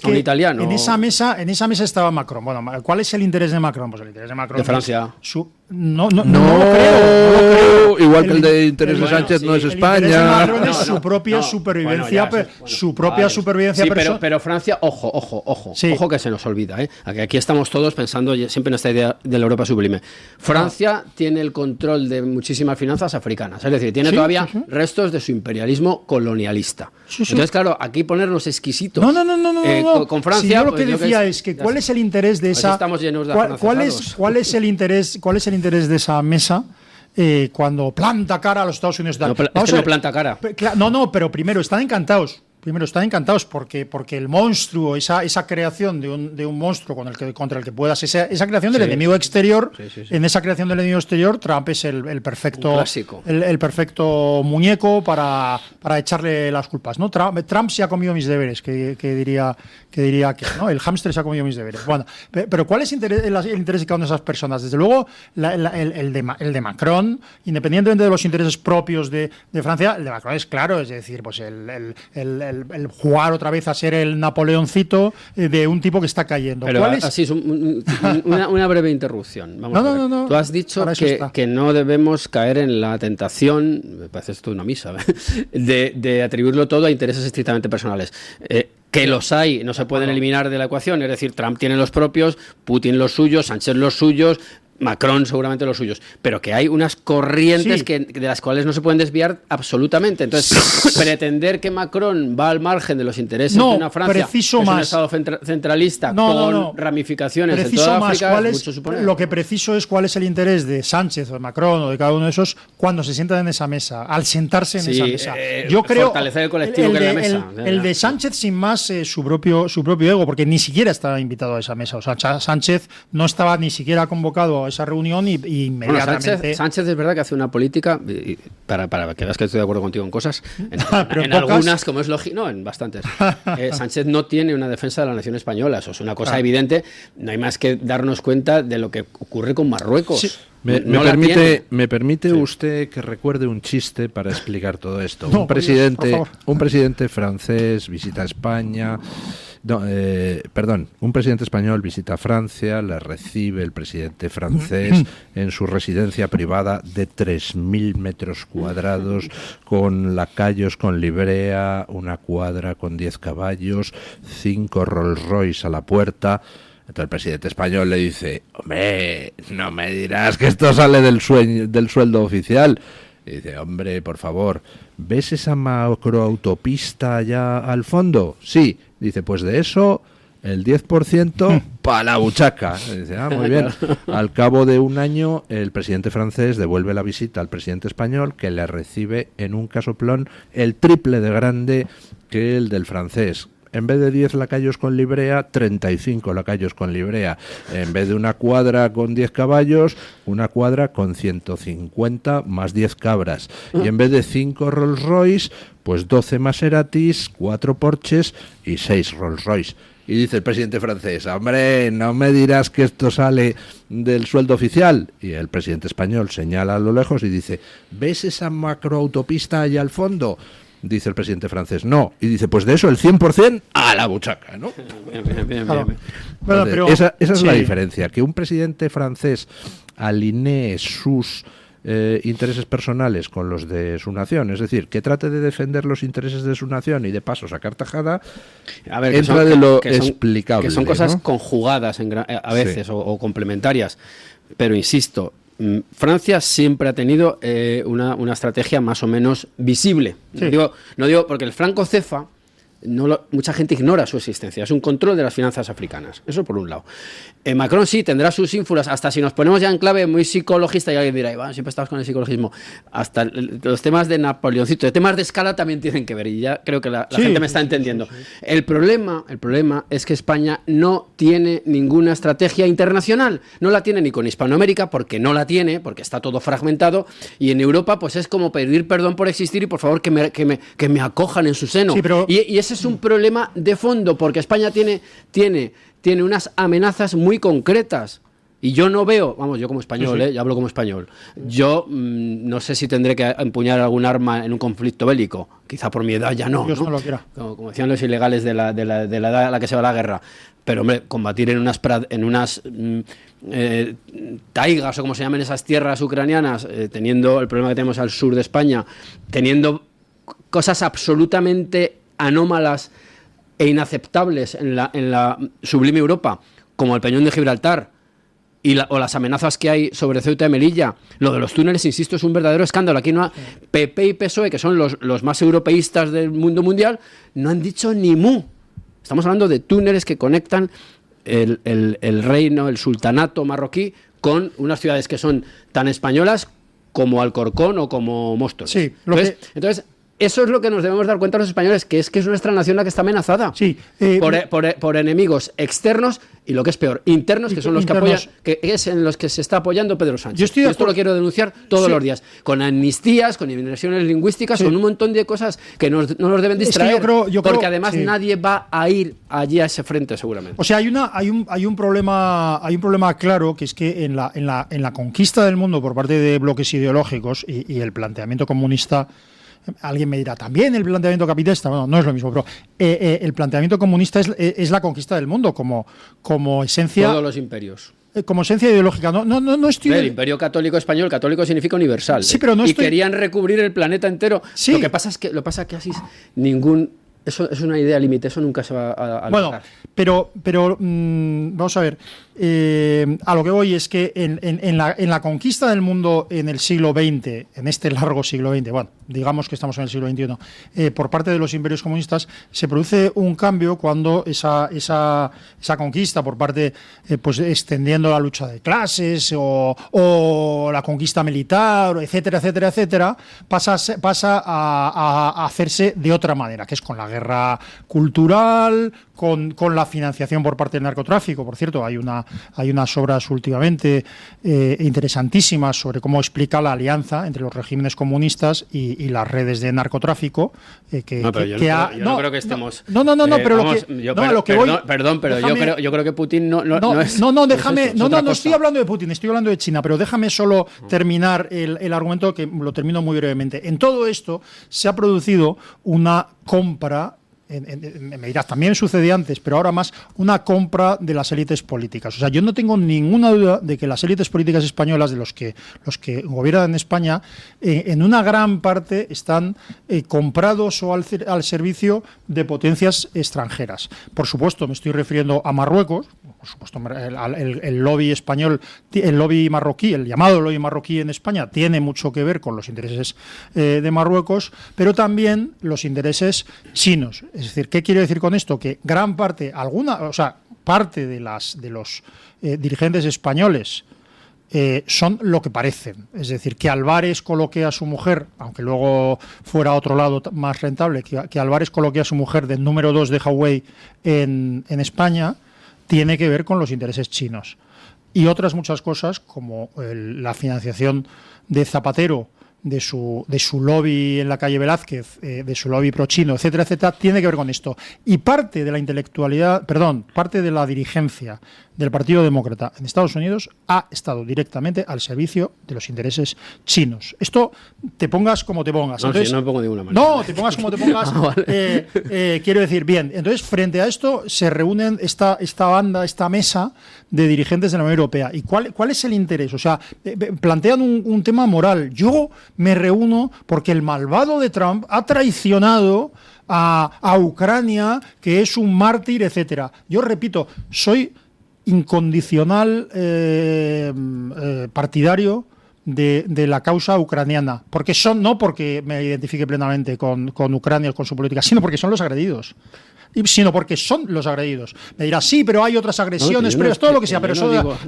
un italiano. en esa mesa estaba Macron. Bueno, ¿cuál es el interés de Macron? Pues el interés de Macron De Francia. No lo creo. Igual que el de interés de Sánchez no es El interés de España. Macron es su propia supervivencia, supervivencia Sí, personal. pero Francia, ojo, Sí. ojo que se nos olvida, ¿eh? Aquí estamos todos pensando siempre en esta idea de la Europa sublime. Francia tiene el control de muchísimas finanzas africanas, es decir, tiene Sí, todavía sí, sí. restos de su imperialismo colonialista. Sí, sí. Entonces, claro, aquí ponernos exquisitos No. con Francia. Si yo lo pues que yo decía es que ya ¿cuál sé. es el interés de Pues esa estamos llenos de cuál afrancesados. es el interés de esa mesa cuando planta cara a los Estados Unidos? No, pero es Vamos que a no ver. planta cara. No, pero primero están encantados. Porque el monstruo, esa creación de un monstruo contra el que puedas, esa creación del enemigo exterior, en esa creación del enemigo exterior, Trump es el perfecto Un clásico. el perfecto muñeco para echarle las culpas, ¿no? Trump se ha comido mis deberes, que diría que, ¿no? El hámster se ha comido mis deberes. Bueno, pero ¿cuál es el interés de cada una de esas personas? Desde luego, el de Macron, independientemente de los intereses propios de Francia, el de Macron es claro, es decir, pues el jugar otra vez a ser el Napoleoncito de un tipo que está cayendo. Pero ¿Cuál es? así es una breve interrupción. Vamos a ver. No. Tú has dicho Para eso está. que no debemos caer en la tentación, me parece esto una misa, de atribuirlo todo a intereses estrictamente personales. Que los hay, no se pueden eliminar de la ecuación. Es decir, Trump tiene los propios, Putin los suyos, Sánchez los suyos, Macron seguramente los suyos, pero que hay unas corrientes Sí. de las cuales no se pueden desviar absolutamente. Entonces, pretender que Macron va al margen de los intereses No, de una Francia, preciso que es un más. estado centralista No. con ramificaciones en Preciso toda más, África, es mucho suponer. lo que preciso es cuál es el interés de Sánchez o de Macron o de cada uno de esos cuando se sientan en esa mesa, al sentarse en Sí, esa mesa. Yo creo fortalecer el colectivo que es la mesa. El de Sánchez sin más su propio ego, porque ni siquiera estaba invitado a esa mesa. O sea, Sánchez no estaba ni siquiera convocado a esa reunión y Bueno, inmediatamente. Sánchez es verdad que hace una política, para que veas que estoy de acuerdo contigo en cosas, Pero en en pocas. algunas, como es lógico, no, en bastantes. Sánchez no tiene una defensa de la nación española, eso es una cosa evidente. No hay más que darnos cuenta de lo que ocurre con Marruecos. Sí. No la tiene. ¿Me permite usted que recuerde un chiste para explicar todo esto? No, por Dios, por favor. Un presidente francés visita España. Un presidente español visita Francia, le recibe el presidente francés en su residencia privada de 3.000 metros cuadrados, con lacayos con librea, una cuadra con 10 caballos, 5 Rolls Royce a la puerta. Entonces el presidente español le dice: hombre, no me dirás que esto sale del sueldo oficial. Y dice: hombre, por favor, ¿ves esa macroautopista allá al fondo? Sí. Dice: pues de eso, el 10% para la buchaca. Y dice: ah, muy bien. Al cabo de un año, el presidente francés devuelve la visita al presidente español, que le recibe en un casoplón el triple de grande que el del francés. En vez de 10 lacayos con librea, 35 lacayos con librea. En vez de una cuadra con 10 caballos, una cuadra con 150 más 10 cabras. Y en vez de 5 Rolls Royce, pues 12 Maseratis, 4 Porsches y 6 Rolls Royce. Y dice el presidente francés: hombre, no me dirás que esto sale del sueldo oficial. Y el presidente español señala a lo lejos y dice: ¿ves esa macroautopista allá al fondo? Dice el presidente francés: no. Y dice: pues de eso el 100% a la buchaca, ¿no? Bien. Claro. Bueno, Entonces, pero, esa es la sí. diferencia, que un presidente francés alinee sus intereses personales con los de su nación, es decir, que trate de defender los intereses de su nación y de paso sacar tajada, A ver, entra de lo explicable. Que son cosas ¿no? conjugadas a veces Sí. o complementarias. Pero insisto, Francia siempre ha tenido una estrategia más o menos visible. Sí. No digo porque el franco cefa mucha gente ignora su existencia. Es un control de las finanzas africanas. Eso por un lado. Macron sí tendrá sus ínfulas, hasta si nos ponemos ya en clave muy psicologista, y alguien dirá, bueno, siempre estamos con el psicologismo. Hasta los temas de Napoleoncito, de temas de escala también tienen que ver, y ya creo que la gente me está entendiendo. Sí. El problema es que España no tiene ninguna estrategia internacional. No la tiene ni con Hispanoamérica, porque no la tiene, porque está todo fragmentado, y en Europa pues es como pedir perdón por existir y por favor que me acojan en su seno. Sí, pero... y ese es un problema de fondo, porque España tiene unas amenazas muy concretas. Y yo no veo, vamos, yo como español, yo hablo como español, yo no sé si tendré que empuñar algún arma en un conflicto bélico, quizá por mi edad ya no, Dios no lo quiera. Como decían los ilegales de la edad a la que se va la guerra, pero hombre, combatir en unas taigas o como se llaman esas tierras ucranianas, teniendo el problema que tenemos al sur de España, teniendo cosas absolutamente anómalas e inaceptables en la sublime Europa, como el Peñón de Gibraltar, o las amenazas que hay sobre Ceuta y Melilla. Lo de los túneles, insisto, es un verdadero escándalo. Aquí no PP y PSOE, que son los más europeístas del mundo mundial, no han dicho ni mu. Estamos hablando de túneles que conectan el reino, el sultanato marroquí, con unas ciudades que son tan españolas como Alcorcón o como Móstoles. Sí, entonces, eso es lo que nos debemos dar cuenta los españoles, que es nuestra nación la que está amenazada por enemigos externos y, lo que es peor, internos, que son los que apoyan, que es en los que se está apoyando Pedro Sánchez. Esto lo quiero denunciar todos los días, con amnistías, con inversiones lingüísticas, con un montón de cosas que no nos deben distraer, porque además nadie va a ir allí a ese frente seguramente. O sea, hay un problema claro, que es que en la conquista del mundo por parte de bloques ideológicos y el planteamiento comunista. Alguien me dirá, también el planteamiento capitalista, bueno, no es lo mismo, pero el planteamiento comunista es la conquista del mundo como esencia. Todos los imperios. Como esencia ideológica. No estoy. El imperio católico español, católico significa universal. Sí, pero y querían recubrir el planeta entero. Sí. Lo que pasa es que así eso es una idea límite, eso nunca se va a lograr. Pero vamos a ver, a lo que voy es que en la conquista del mundo en el siglo XX, en este largo siglo XX, bueno, digamos que estamos en el siglo XXI, por parte de los imperios comunistas, se produce un cambio cuando esa conquista por parte, pues extendiendo la lucha de clases o la conquista militar, etcétera, pasa a hacerse de otra manera, que es con la guerra cultural, con la financiación por parte del narcotráfico. Por cierto, hay unas obras últimamente interesantísimas sobre cómo explica la alianza entre los regímenes comunistas y las redes de narcotráfico. No creo que estemos. Perdón, pero yo creo que Putin no es. Déjame. No estoy hablando de Putin, estoy hablando de China, pero déjame solo terminar el argumento, que lo termino muy brevemente. En todo esto se ha producido una compra. Me dirás, también sucede antes, pero ahora más, una compra de las élites políticas. O sea, yo no tengo ninguna duda de que las élites políticas españolas, de los que gobiernan en España, en una gran parte están comprados o al servicio de potencias extranjeras. Por supuesto, me estoy refiriendo a Marruecos. Por supuesto, el lobby español, el lobby marroquí, el llamado lobby marroquí en España, tiene mucho que ver con los intereses de Marruecos, pero también los intereses chinos. Es decir, ¿qué quiero decir con esto? Que gran parte, parte de los dirigentes españoles son lo que parecen. Es decir, que Álvarez coloque a su mujer, aunque luego fuera a otro lado más rentable, que Álvarez coloque a su mujer del número 2 de Huawei en España, tiene que ver con los intereses chinos. Y otras muchas cosas, como la financiación de Zapatero, de su lobby en la calle Velázquez, de su lobby pro-chino, etcétera, tiene que ver con esto. Y parte de la dirigencia del Partido Demócrata en Estados Unidos ha estado directamente al servicio de los intereses chinos. Esto, te pongas como te pongas. Entonces, no me pongo de ninguna manera. No, te pongas como te pongas. Quiero decir, bien, entonces frente a esto se reúnen esta mesa de dirigentes de la Unión Europea. ¿Y cuál es el interés? O sea, plantean un tema moral. Yo me reúno porque el malvado de Trump ha traicionado a Ucrania, que es un mártir, etcétera. Yo repito, soy incondicional partidario de la causa ucraniana, no porque me identifique plenamente con Ucrania o con su política, sino porque son los agredidos. Sino porque son los agredidos. Me dirás, sí, pero hay otras agresiones, pero es todo lo que sea. Pero eso,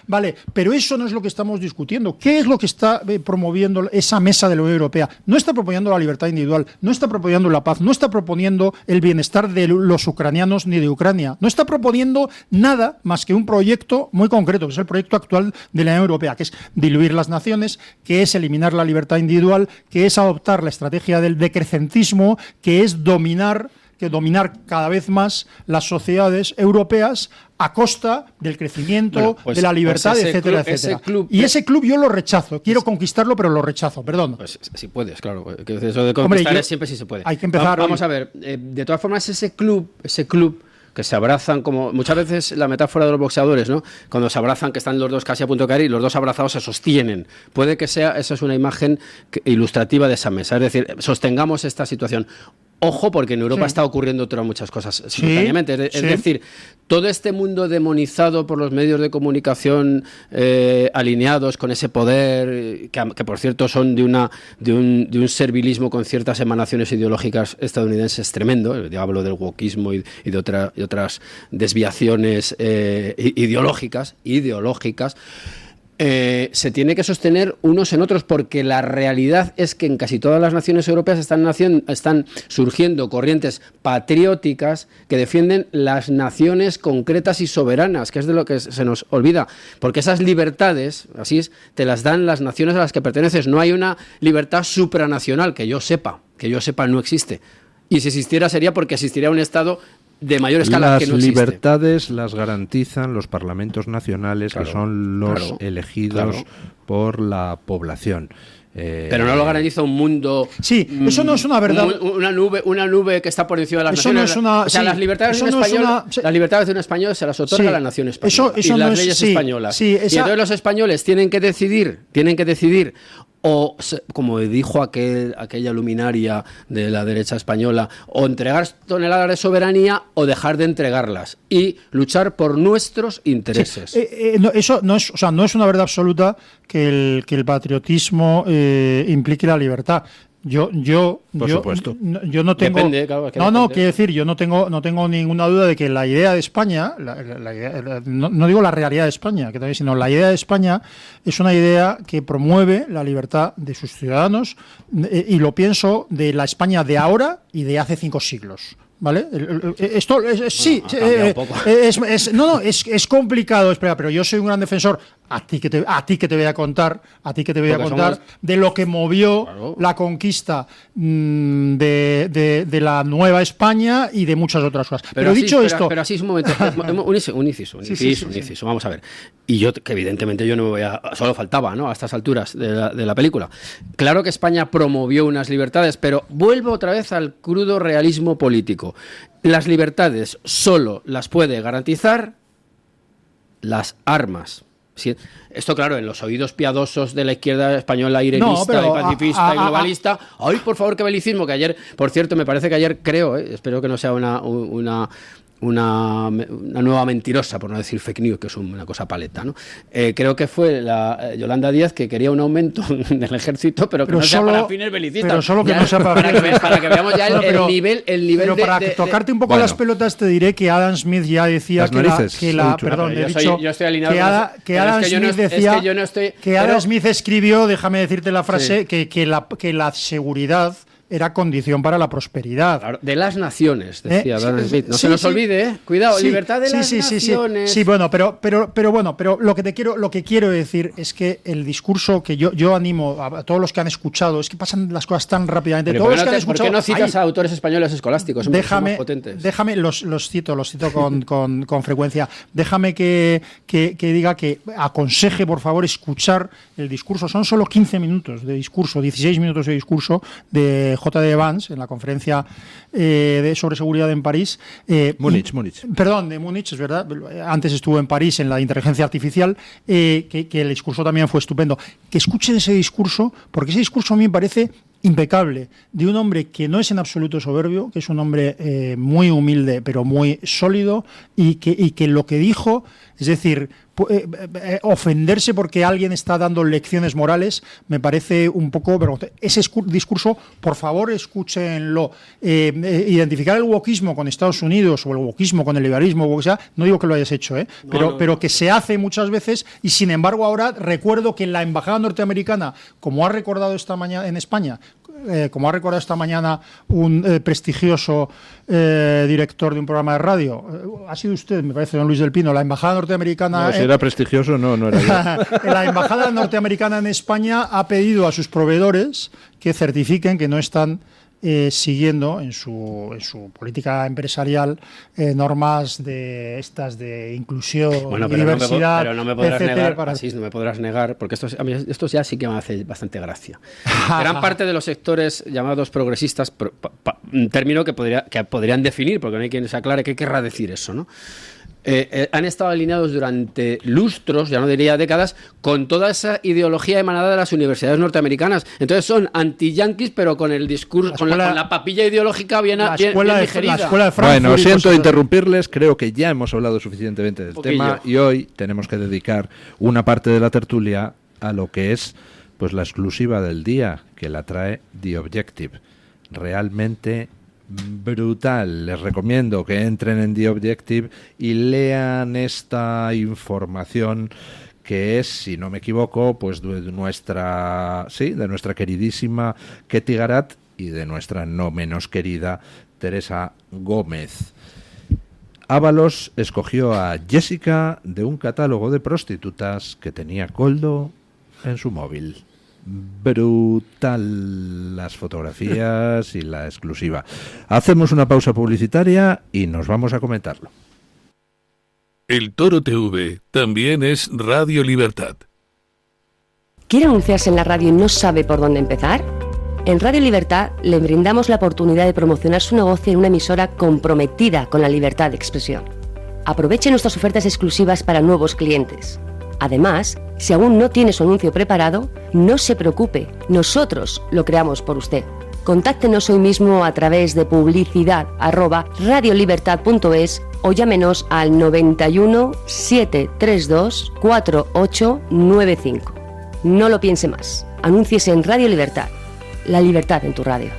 vale, pero eso no es lo que estamos discutiendo. ¿Qué es lo que está promoviendo esa mesa de la Unión Europea? No está proponiendo la libertad individual, no está proponiendo la paz, no está proponiendo el bienestar de los ucranianos ni de Ucrania. No está proponiendo nada más que un proyecto muy concreto, que es el proyecto actual de la Unión Europea, que es diluir las naciones, que es eliminar la libertad individual, que es adoptar la estrategia del decrecentismo, que es dominar cada vez más las sociedades europeas a costa del crecimiento, de la libertad, etcétera, etcétera. Y ese club yo lo rechazo. Quiero conquistarlo, pero lo rechazo, perdón. Pues si puedes, claro. Eso de conquistar siempre sí se puede. Hay que empezar. Vamos a ver, de todas formas, ese club que se abrazan, como muchas veces la metáfora de los boxeadores, ¿no? Cuando se abrazan, que están los dos casi a punto de caer y los dos abrazados se sostienen. Puede que esa es una imagen ilustrativa de esa mesa. Es decir, sostengamos esta situación. Ojo, porque en Europa está ocurriendo otras muchas cosas simultáneamente. Es decir, todo este mundo demonizado por los medios de comunicación alineados con ese poder, que por cierto son de un servilismo con ciertas emanaciones ideológicas estadounidenses tremendo. Yo hablo del wokismo y de otras desviaciones ideológicas. Se tiene que sostener unos en otros, porque la realidad es que en casi todas las naciones europeas están surgiendo corrientes patrióticas que defienden las naciones concretas y soberanas, que es de lo que se nos olvida, porque esas libertades, así es, te las dan las naciones a las que perteneces. No hay una libertad supranacional, que yo sepa no existe, y si existiera sería porque existiría un Estado de mayor escala que no existe. Las libertades las garantizan los parlamentos nacionales, que son los elegidos por la población. Pero no lo garantiza un mundo. Sí, eso no es una verdad. Una nube que está por encima de las eso naciones. No es una, las libertades de un español se las otorga la nación española. Eso y las leyes españolas. Y entonces los españoles tienen que decidir. O, como dijo aquella luminaria de la derecha española, o entregar toneladas de soberanía o dejar de entregarlas y luchar por nuestros intereses. Eso no es una verdad absoluta que el patriotismo implique la libertad. Yo no tengo. Depende, claro, quiero decir, yo no tengo ninguna duda de que la idea de España, no digo la realidad de España, que también, sino la idea de España es una idea que promueve la libertad de sus ciudadanos, y lo pienso de la España de ahora y de hace 5 siglos. ¿Vale? Esto es complicado, espera, pero yo soy un gran defensor. A ti que te voy a contar de lo que movió la conquista de la Nueva España y de muchas otras cosas. Pero dicho esto, pero así es un momento, un inciso. Vamos a ver. Y yo, que evidentemente yo no me voy a, solo faltaba, ¿no? A estas alturas de la película. Claro que España promovió unas libertades, pero vuelvo otra vez al crudo realismo político. Las libertades solo las puede garantizar las armas. Sí, esto, claro, en los oídos piadosos de la izquierda española, irenista y pacifista y globalista. ¡Ay, por favor, qué belicismo! Que ayer, por cierto, me parece que ayer espero que no sea una nueva mentirosa, por no decir fake news, que es una cosa paleta, ¿no? Creo que fue la Yolanda Díaz, que quería un aumento del ejército, pero que no sea para fines belicistas. Pero solo que no sea para que veamos ya el nivel pero para tocarte un poco las pelotas, te diré que Adam Smith ya decía que Adam Smith escribió, déjame decirte la frase, que la seguridad era condición para la prosperidad. Claro, de las naciones, decía Adam Smith. No se nos olvide, cuidado, libertad de las naciones. Sí, bueno, pero lo que quiero decir es que el discurso que yo animo a todos los que han escuchado, es que pasan las cosas tan rápidamente. Pero ¿por qué no citas a autores españoles escolásticos? Son potentes. Déjame, los cito con frecuencia. Déjame que diga que aconseje, por favor, escuchar el discurso. Son solo 15 minutos de discurso, 16 minutos de discurso de J.D. Vance en la conferencia sobre seguridad en París. Múnich. Perdón, de Múnich, es verdad. Antes estuvo en París en la inteligencia artificial, que el discurso también fue estupendo. Que escuchen ese discurso, porque ese discurso a mí me parece impecable, de un hombre que no es en absoluto soberbio, que es un hombre muy humilde, pero muy sólido, y que lo que dijo, es decir, ofenderse porque alguien está dando lecciones morales me parece un poco vergonzoso. Ese discurso, por favor, escúchenlo. Identificar el wokismo con Estados Unidos o el wokismo con el liberalismo, o lo que sea, no digo que lo hayas hecho, pero que se hace muchas veces, y sin embargo ahora recuerdo que en la embajada norteamericana, como ha recordado esta mañana en España, un prestigioso director de un programa de radio, ha sido usted, me parece, don Luis del Pino, la embajada norteamericana... No, si era prestigioso, no era yo. La embajada norteamericana en España ha pedido a sus proveedores que certifiquen que no están siguiendo en su política empresarial normas de estas de inclusión, diversidad, pero no me podrás negar, así no me podrás negar, porque esto ya sí que me hace bastante gracia. Gran parte de los sectores llamados progresistas, un término que podrían definir, porque no hay quien se aclare qué querrá decir eso, ¿no? Han estado alineados durante lustros, ya no diría décadas, con toda esa ideología emanada de las universidades norteamericanas. Entonces son anti-yanquis, pero con el discurso, con la papilla ideológica bien digerida. La escuela de Frankfurt. Bueno, siento interrumpirles, creo que ya hemos hablado suficientemente del tema y hoy tenemos que dedicar una parte de la tertulia a lo que es pues la exclusiva del día, que la trae The Objective. Realmente brutal. Les recomiendo que entren en The Objective y lean esta información que es, si no me equivoco, pues de nuestra queridísima Ketty Garat y de nuestra no menos querida Teresa Gómez. Ábalos escogió a Jessica de un catálogo de prostitutas que tenía Koldo en su móvil. Brutal las fotografías y la exclusiva. Hacemos una pausa publicitaria y nos vamos a comentarlo. El Toro TV también es Radio Libertad. ¿Quiere anunciarse en la radio y no sabe por dónde empezar? En Radio Libertad le brindamos la oportunidad de promocionar su negocio en una emisora comprometida con la libertad de expresión. Aproveche nuestras ofertas exclusivas para nuevos clientes. Además, si aún no tiene su anuncio preparado, no se preocupe, nosotros lo creamos por usted. Contáctenos hoy mismo a través de publicidad@radiolibertad.es o llámenos al 91 732 4895. No lo piense más, anúnciese en Radio Libertad, la libertad en tu radio.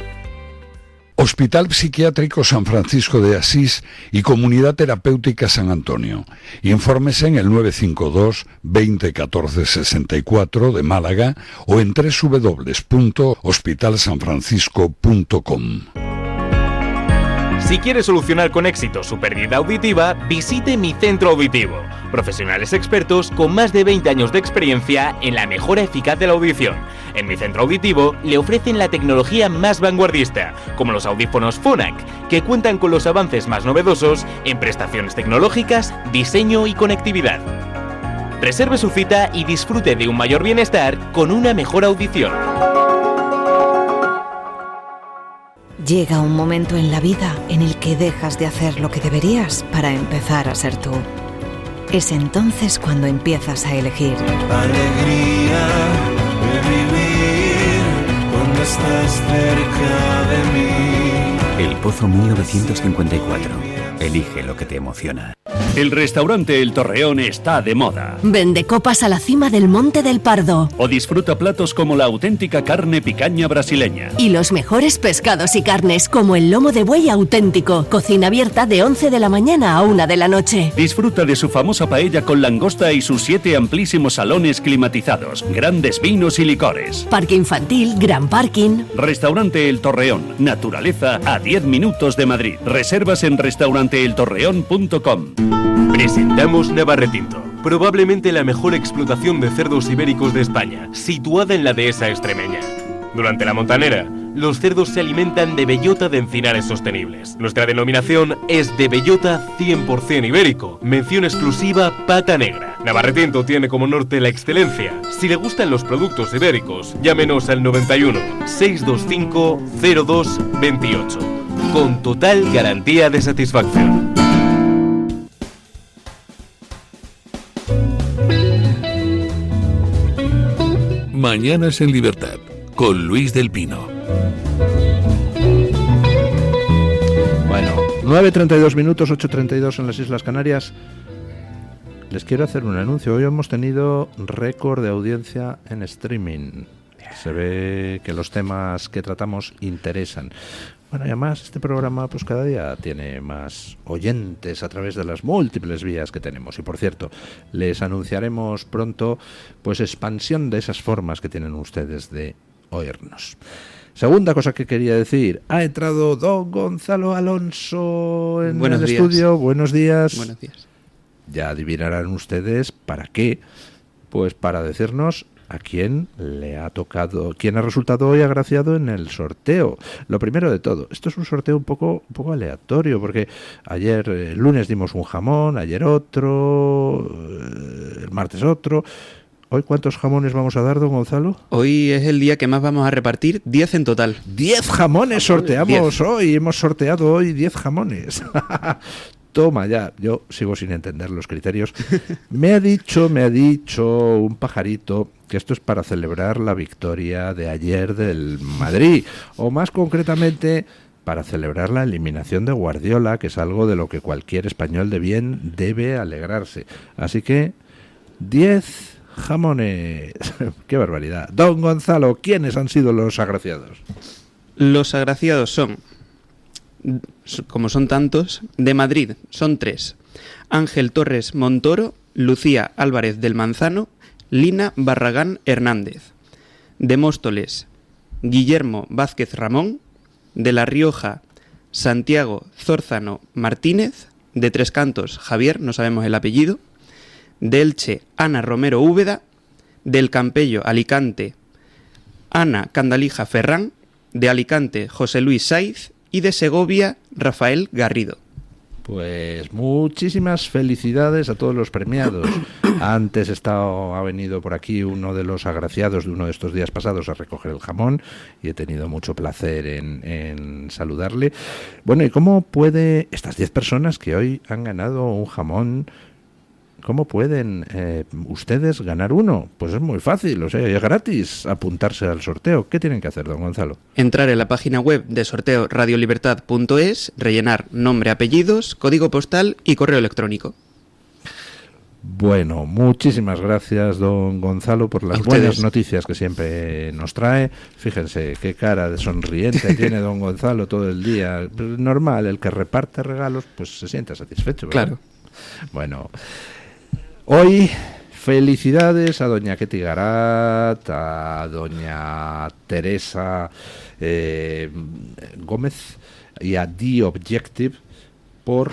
Hospital Psiquiátrico San Francisco de Asís y Comunidad Terapéutica San Antonio. Infórmese en el 952 20 14 64 de Málaga o en www.hospitalsanfrancisco.com. Si quiere solucionar con éxito su pérdida auditiva, visite Mi Centro Auditivo. Profesionales expertos con más de 20 años de experiencia en la mejora eficaz de la audición. En Mi Centro Auditivo le ofrecen la tecnología más vanguardista, como los audífonos Phonak, que cuentan con los avances más novedosos en prestaciones tecnológicas, diseño y conectividad. Reserve su cita y disfrute de un mayor bienestar con una mejor audición. Llega un momento en la vida en el que dejas de hacer lo que deberías para empezar a ser tú. Es entonces cuando empiezas a elegir. Alegría de vivir cuando estás cerca de mí. El Pozo 1954. Elige lo que te emociona. El restaurante El Torreón está de moda. Vende copas a la cima del Monte del Pardo. O disfruta platos como la auténtica carne picaña brasileña. Y los mejores pescados y carnes como el lomo de buey auténtico. Cocina abierta de 11 de la mañana a 1 de la noche. Disfruta de su famosa paella con langosta y sus 7 amplísimos salones climatizados. Grandes vinos y licores. Parque infantil, gran parking. Restaurante El Torreón. Naturaleza a 10 minutos de Madrid. Reservas en restauranteeltorreón.com. Presentamos Navarretinto, probablemente la mejor explotación de cerdos ibéricos de España, situada en la dehesa extremeña. Durante la montanera, los cerdos se alimentan de bellota de encinares sostenibles. Nuestra denominación es de bellota 100% ibérico, mención exclusiva Pata Negra. Navarretinto tiene como norte la excelencia. Si le gustan los productos ibéricos, llámenos al 91 625 02 28, con total garantía de satisfacción. Mañanas en Libertad, con Luis del Pino. Bueno, 9:32 minutos, 8:32 en las Islas Canarias. les quiero hacer un anuncio. Hoy hemos tenido récord de audiencia en streaming. Se ve que los temas que tratamos interesan. Bueno, y además este programa pues cada día tiene más oyentes a través de las múltiples vías que tenemos. Y por cierto, les anunciaremos pronto pues expansión de esas formas que tienen ustedes de oírnos. Segunda cosa que quería decir, ha entrado don Gonzalo Alonso en el estudio. Buenos días. Buenos días. Ya adivinarán ustedes para qué. Pues para decirnos a quién le ha tocado, quién ha resultado hoy agraciado en el sorteo. Lo primero de todo, esto es un sorteo un poco aleatorio, porque ayer, el lunes dimos un jamón, ayer otro, el martes otro. ¿Hoy cuántos jamones vamos a dar, don Gonzalo? Hoy es el día que más vamos a repartir, 10 en total. 10 jamones sorteamos 10. Hoy, hemos sorteado hoy 10 jamones. Toma ya, yo sigo sin entender los criterios. Me ha dicho un pajarito que esto es para celebrar la victoria de ayer del Madrid, o más concretamente para celebrar la eliminación de Guardiola, que es algo de lo que cualquier español de bien debe alegrarse. Así que 10 jamones. ¡Qué barbaridad! Don Gonzalo, ¿quiénes han sido los agraciados? Los agraciados son, como son tantos, de Madrid son 3. Ángel Torres Montoro, Lucía Álvarez del Manzano, Lina Barragán Hernández. De Móstoles, Guillermo Vázquez Ramón. De La Rioja, Santiago Zórzano Martínez. De Tres Cantos, Javier, no sabemos el apellido. De Elche, Ana Romero Úbeda. Del Campello, Alicante, Ana Candalija Ferrán. De Alicante, José Luis Saiz. Y de Segovia, Rafael Garrido. Pues muchísimas felicidades a todos los premiados. Antes ha venido por aquí uno de los agraciados de uno de estos días pasados a recoger el jamón y he tenido mucho placer en saludarle. Bueno, ¿y cómo puede estas 10 personas que hoy han ganado un jamón, cómo pueden ustedes ganar uno? Pues es muy fácil, o sea, es gratis apuntarse al sorteo. ¿Qué tienen que hacer, don Gonzalo? Entrar en la página web de sorteo radiolibertad.es, rellenar nombre, apellidos, código postal y correo electrónico. Bueno, muchísimas gracias, don Gonzalo, por las buenas noticias que siempre nos trae. Fíjense qué cara de sonriente tiene don Gonzalo todo el día. Normal, el que reparte regalos pues se siente satisfecho, ¿verdad? Claro. Bueno, hoy felicidades a doña Ketty Garat, a doña Teresa Gómez y a The Objective por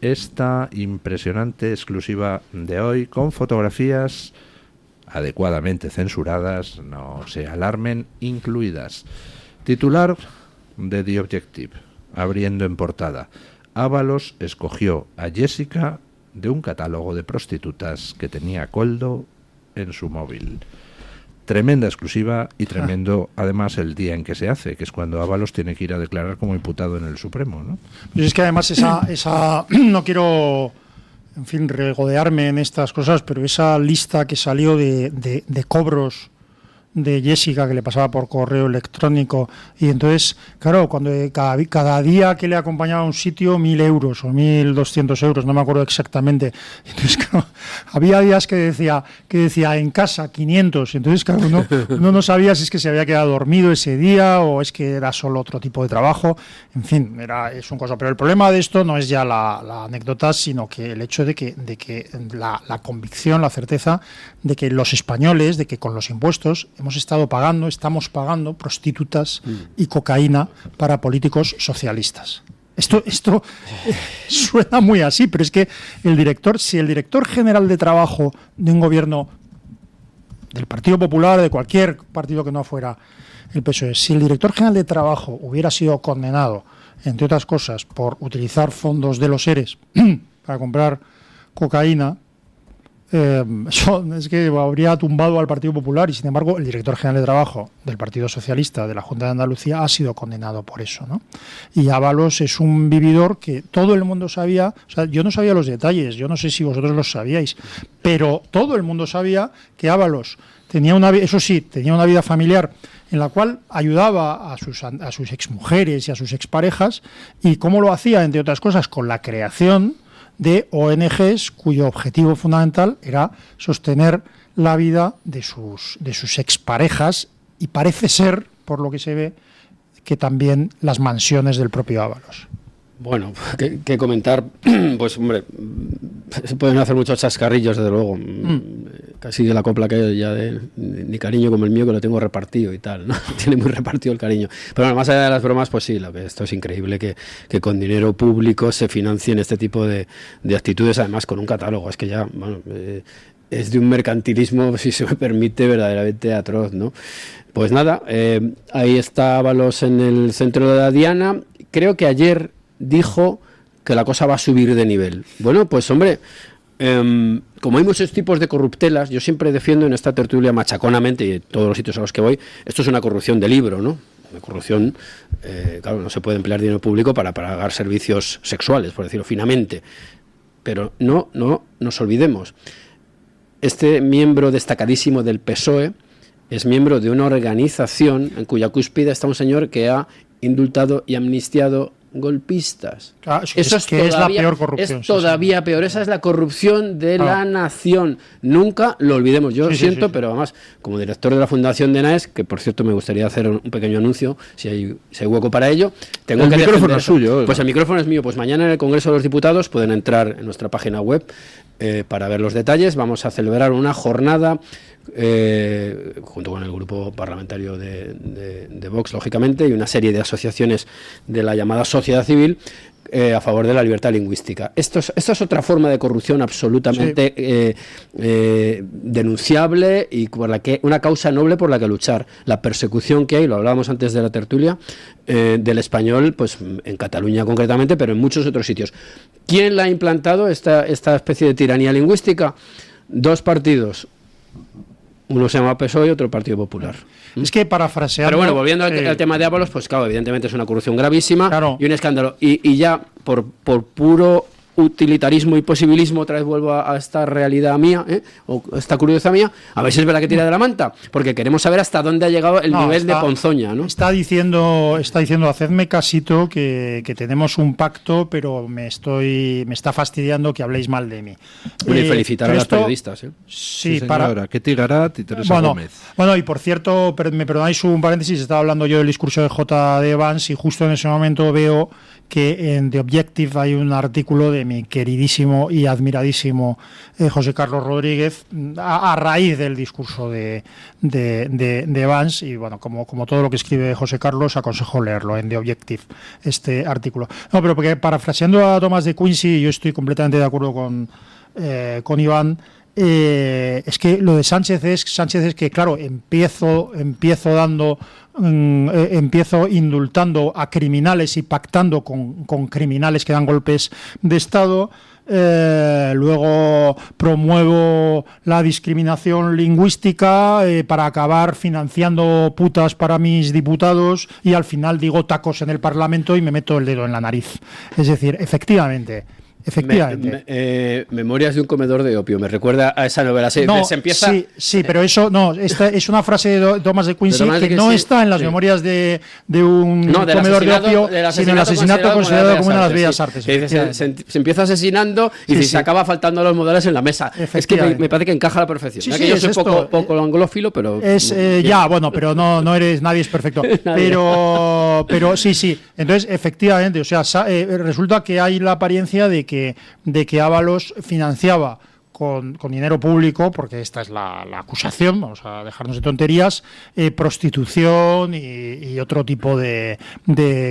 esta impresionante exclusiva de hoy con fotografías adecuadamente censuradas, no se alarmen, incluidas. Titular de The Objective, abriendo en portada: Ábalos escogió a Jessica de un catálogo de prostitutas que tenía Koldo en su móvil. Tremenda exclusiva y tremendo además el día en que se hace, que es cuando Ábalos tiene que ir a declarar como imputado en el Supremo, ¿no? Pues es que además esa no quiero, en fin, regodearme en estas cosas, pero esa lista que salió de cobros de Jessica que le pasaba por correo electrónico, y entonces, claro, cuando cada día que le acompañaba a un sitio 1.000 euros o 1.200 euros, no me acuerdo exactamente, entonces claro, había días que decía en casa 500, entonces claro, uno no sabía si es que se había quedado dormido ese día o es que era solo otro tipo de trabajo, en fin, es un cosa, pero el problema de esto no es ya la anécdota, sino que el hecho de que la convicción, la certeza de que los españoles, de que con los impuestos estamos pagando prostitutas y cocaína para políticos socialistas. Esto suena muy así, pero es que si el director general de trabajo de un gobierno del Partido Popular, de cualquier partido que no fuera el PSOE, si el director general de trabajo hubiera sido condenado, entre otras cosas, por utilizar fondos de los ERES para comprar cocaína, es que habría tumbado al Partido Popular, y sin embargo el director general de trabajo del Partido Socialista de la Junta de Andalucía ha sido condenado por eso, ¿no? Y Ábalos es un vividor que todo el mundo sabía, o sea, yo no sabía los detalles, yo no sé si vosotros los sabíais, pero todo el mundo sabía que Ábalos tenía una vida familiar en la cual ayudaba a sus exmujeres y a sus exparejas, y cómo lo hacía, entre otras cosas, con la creación de ONGs cuyo objetivo fundamental era sostener la vida de sus exparejas, y parece ser, por lo que se ve, que también las mansiones del propio Ábalos. Bueno, ¿qué comentar? Pues hombre, se pueden hacer muchos chascarrillos, desde luego. Casi de la copla que hay ya de ni cariño como el mío, que lo tengo repartido y tal, ¿no? Tiene muy repartido el cariño. Pero bueno, más allá de las bromas, pues sí, esto es increíble que con dinero público se financien este tipo de actitudes, además con un catálogo. Es que ya, bueno, es de un mercantilismo, si se me permite, verdaderamente atroz, ¿no? Pues nada, ahí está Ábalos en el centro de la diana. Creo que ayer dijo que la cosa va a subir de nivel. Bueno, pues hombre, como hay muchos tipos de corruptelas, yo siempre defiendo en esta tertulia machaconamente y en todos los sitios a los que voy, esto es una corrupción de libro, ¿no? Una corrupción, claro, no se puede emplear dinero público para pagar servicios sexuales, por decirlo finamente. Pero no nos olvidemos, este miembro destacadísimo del PSOE es miembro de una organización en cuya cúspide está un señor que ha indultado y amnistiado golpistas. Claro, eso es la peor corrupción. Es todavía peor. Esa es la corrupción de la nación. Nunca lo olvidemos. Yo siento, pero además, como director de la Fundación de Naes, que por cierto me gustaría hacer un pequeño anuncio, si hay hueco para ello, tengo que defender. El micrófono es suyo. Pues el micrófono es mío. Pues mañana en el Congreso de los Diputados pueden entrar en nuestra página web para ver los detalles. Vamos a celebrar una jornada junto con el grupo parlamentario de Vox, lógicamente, y una serie de asociaciones de la llamada sociedad civil a favor de la libertad lingüística. Esta es otra forma de corrupción absolutamente denunciable y por la que una causa noble por la que luchar. La persecución que hay, lo hablábamos antes de la tertulia, del español, pues en Cataluña concretamente, pero en muchos otros sitios. ¿Quién la ha implantado, esta especie de tiranía lingüística? Dos partidos. Uno se llama PSOE y otro Partido Popular. Es que parafraseando... Pero bueno, volviendo al tema de Ábalos, pues claro, evidentemente es una corrupción gravísima, claro, y un escándalo. Y ya, por puro utilitarismo y posibilismo, otra vez vuelvo a esta realidad mía, o esta curiosidad mía, a ver si es verdad que tira de la manta, porque queremos saber hasta dónde ha llegado el nivel de ponzoña, ¿no? Está diciendo, hacedme casito que tenemos un pacto, pero me está fastidiando que habléis mal de mí. Bueno, y felicitar a los periodistas, Sí, señora, que Tigarat y Teresa Gómez. Bueno, y por cierto, me perdonáis un paréntesis, estaba hablando yo del discurso de J.D. Vance y justo en ese momento veo que en The Objective hay un artículo de mi queridísimo y admiradísimo José Carlos Rodríguez a raíz del discurso de Vance, y bueno, como todo lo que escribe José Carlos, aconsejo leerlo en The Objective, este artículo. No, pero porque parafraseando a Thomas de Quincey, yo estoy completamente de acuerdo con Iván. Es que lo de Sánchez es que, claro, empiezo indultando a criminales y pactando con criminales que dan golpes de Estado. Luego promuevo la discriminación lingüística para acabar financiando putas para mis diputados, y al final digo tacos en el Parlamento y me meto el dedo en la nariz. Es decir, efectivamente. Memorias de un comedor de opio, me recuerda a esa novela. Se empieza... Sí, pero eso no, esta es una frase de Thomas de Quincey que no está en las memorias de un comedor de opio, sino en el asesinato considerado como una de las bellas artes. Se empieza asesinando y se acaba faltando los modales en la mesa. Es que me parece que encaja a la perfección. Yo soy poco anglófilo, pero... pero no eres, nadie es perfecto. Pero sí. Entonces, efectivamente, o sea, resulta que hay la apariencia de que Ábalos financiaba con dinero público, porque esta es la acusación, vamos a dejarnos de tonterías, prostitución y otro tipo de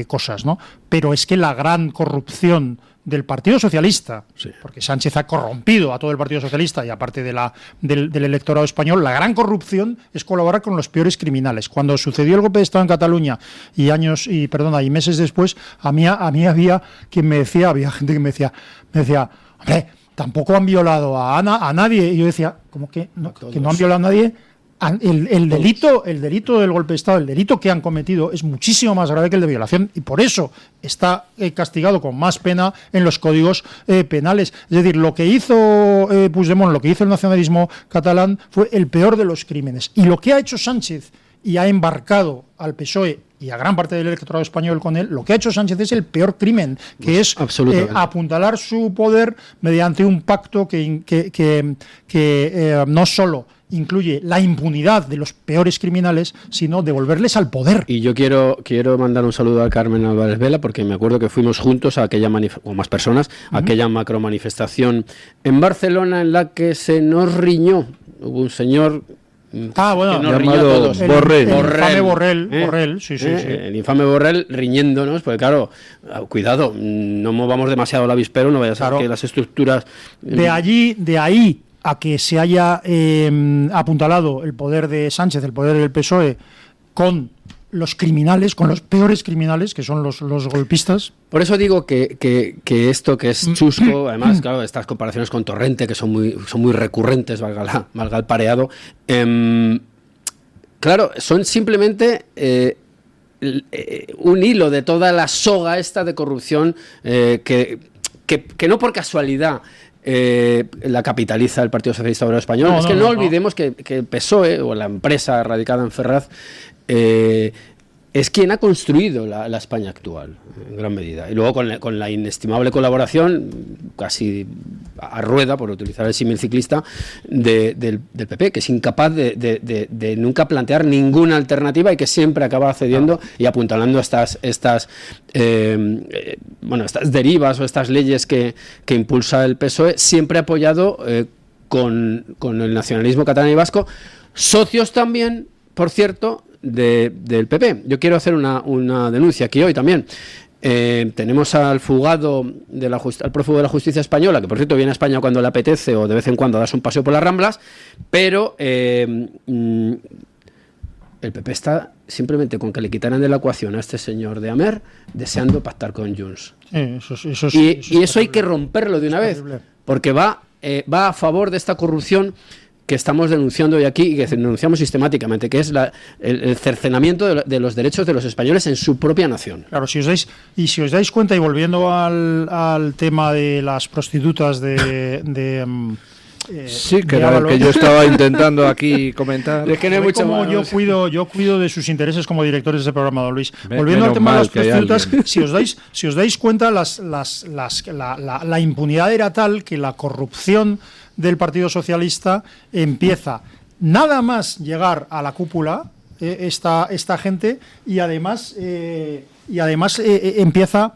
cosas, ¿no? Pero es que la gran corrupción del Partido Socialista, porque Sánchez ha corrompido a todo el Partido Socialista y aparte del electorado español, la gran corrupción es colaborar con los peores criminales. Cuando sucedió el golpe de Estado en Cataluña y meses después, a mí había gente que me decía, hombre, tampoco han violado a nadie. Y yo decía, ¿cómo que no han violado a nadie? El delito del golpe de Estado, el delito que han cometido es muchísimo más grave que el de violación, y por eso está castigado con más pena en los códigos penales. Es decir, lo que hizo Puigdemont, lo que hizo el nacionalismo catalán fue el peor de los crímenes, y lo que ha hecho Sánchez y ha embarcado al PSOE y a gran parte del electorado español con él, lo que ha hecho Sánchez es el peor crimen, que es apuntalar su poder mediante un pacto que no solo incluye la impunidad de los peores criminales, sino devolverles al poder. Y yo quiero mandar un saludo a Carmen Álvarez Vela, porque me acuerdo que fuimos juntos a aquella o más personas, a aquella macromanifestación en Barcelona en la que se nos riñó. Hubo un señor que nos riñó a todos. El infame Borrell, sí. El infame Borrell riñéndonos, porque claro, cuidado, no movamos demasiado el avispero, no vaya a ser que las estructuras... De ahí a que se haya apuntalado el poder de Sánchez, el poder del PSOE, con los criminales, con los peores criminales, que son los golpistas. Por eso digo que esto que es chusco, además, claro, estas comparaciones con Torrente, que son muy recurrentes, valga el pareado, claro, son simplemente... un hilo de toda la soga esta de corrupción que no por casualidad la capitaliza el Partido Socialista Obrero Español. No olvidemos que el PSOE, o la empresa radicada en Ferraz, es quien ha construido la España actual, en gran medida. Y luego con la inestimable colaboración, casi a rueda, por utilizar el símil ciclista, del PP, que es incapaz de nunca plantear ninguna alternativa y que siempre acaba cediendo y apuntalando estas derivas o estas leyes que impulsa el PSOE, siempre apoyado con el nacionalismo catalán y vasco, socios también, por cierto, del PP. Yo quiero hacer una denuncia aquí hoy también. Tenemos al fugado al prófugo de la justicia española, que por cierto viene a España cuando le apetece o de vez en cuando darse un paseo por las Ramblas, pero el PP está simplemente con que le quitaran de la ecuación a este señor de Amer, deseando pactar con Junts. Eso hay que romperlo de una vez, porque va a favor de esta corrupción que estamos denunciando hoy aquí y que denunciamos sistemáticamente, que es el cercenamiento de los derechos de los españoles en su propia nación. Claro, si os dais cuenta, y volviendo al tema de las prostitutas sí, que era el que yo estaba intentando aquí comentar. Es que no hay mucho más. Yo cuido de sus intereses como directores de ese programa, don Luis. Volviendo al tema de las prostitutas, si os dais cuenta, la impunidad era tal que la corrupción del Partido Socialista empieza nada más llegar a la cúpula, esta gente, y además empieza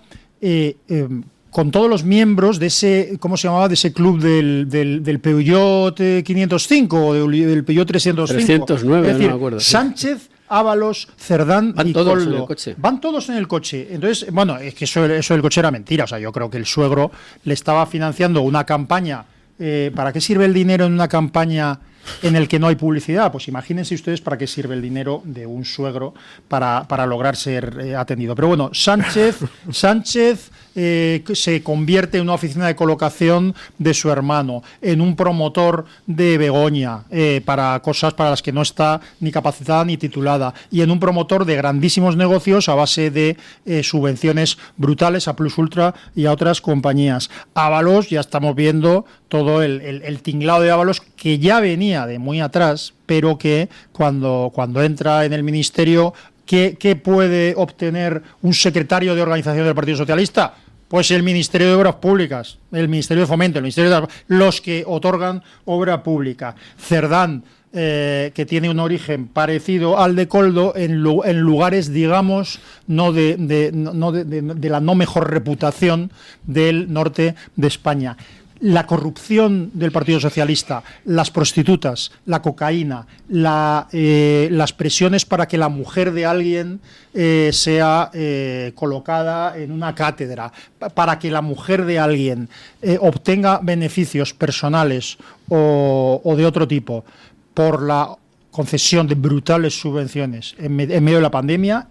con todos los miembros de ese, ¿cómo se llamaba?, de ese club del Peugeot 505 o del Peugeot 305. 309, es decir, no me acuerdo. Sánchez, Ábalos, Cerdán y Koldo. En el coche. Van todos en el coche. Entonces, bueno, es que eso del coche era mentira. O sea, yo creo que el suegro le estaba financiando una campaña. ¿Para qué sirve el dinero en una campaña en el que no hay publicidad? Pues imagínense ustedes para qué sirve el dinero de un suegro para lograr ser atendido. Pero bueno, Sánchez se convierte en una oficina de colocación de su hermano, en un promotor de Begoña, para cosas para las que no está ni capacitada ni titulada, y en un promotor de grandísimos negocios a base de subvenciones brutales a Plus Ultra y a otras compañías. Ábalos, ya estamos viendo todo el tinglado de Ábalos, que ya venía de muy atrás, pero que cuando entra en el ministerio, ¿qué puede obtener un secretario de organización del Partido Socialista? Pues el Ministerio de Obras Públicas, el Ministerio de Fomento, el Ministerio de los que otorgan obra pública. Cerdán, que tiene un origen parecido al de Koldo, en lugares, digamos, de la no mejor reputación del norte de España. La corrupción del Partido Socialista, las prostitutas, la cocaína, las presiones para que la mujer de alguien sea colocada en una cátedra, para que la mujer de alguien obtenga beneficios personales o de otro tipo por la concesión de brutales subvenciones en medio de la pandemia,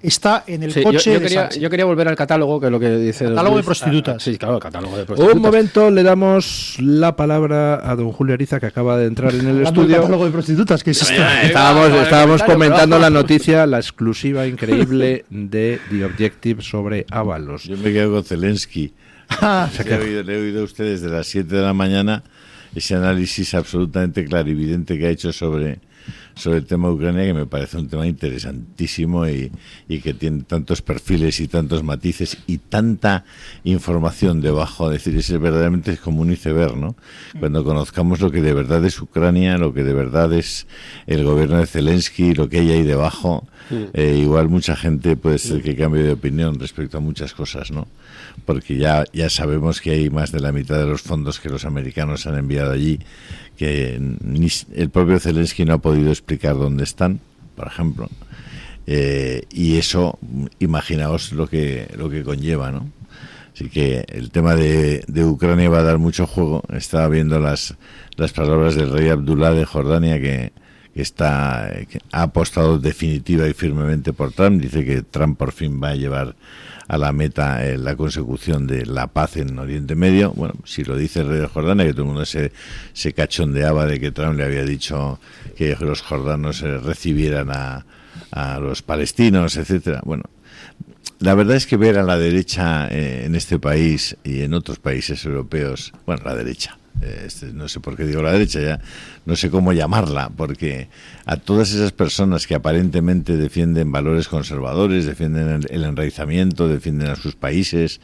está en el coche de Sánchez. Yo quería volver al catálogo, que es lo que dice... Catálogo de prostitutas. Sí, claro, catálogo de prostitutas. Un momento, le damos la palabra a don Julio Ariza, que acaba de entrar en el estudio. Catálogo de prostitutas, que existe. Estábamos comentando la noticia, la exclusiva increíble de The Objective sobre Ábalos. Yo me quedo con Zelensky. Le he oído a ustedes desde las 7 de la mañana ese análisis absolutamente clarividente que ha hecho sobre el tema de Ucrania, que me parece un tema interesantísimo y que tiene tantos perfiles y tantos matices y tanta información debajo. Es decir, es verdaderamente como un iceberg, ¿no? Cuando conozcamos lo que de verdad es Ucrania, lo que de verdad es el gobierno de Zelensky, lo que hay ahí debajo, igual mucha gente puede ser que cambie de opinión respecto a muchas cosas, ¿no? Porque ya sabemos que hay más de la mitad de los fondos que los americanos han enviado allí, que ni el propio Zelensky no ha podido explicar dónde están, por ejemplo, y eso, imaginaos lo que conlleva, ¿no? Así que el tema de Ucrania va a dar mucho juego. Estaba viendo las palabras del rey Abdullah de Jordania, que ha apostado definitiva y firmemente por Trump. Dice que Trump por fin va a llevar a la meta la consecución de la paz en Oriente Medio. Bueno, si lo dice el rey de Jordania, que todo el mundo se cachondeaba de que Trump le había dicho que los jordanos recibieran a los palestinos, etcétera. Bueno, la verdad es que ver a la derecha en este país y en otros países europeos, bueno, la derecha, no sé por qué digo la derecha, ya no sé cómo llamarla, porque a todas esas personas que aparentemente defienden valores conservadores, defienden el enraizamiento, defienden a sus países,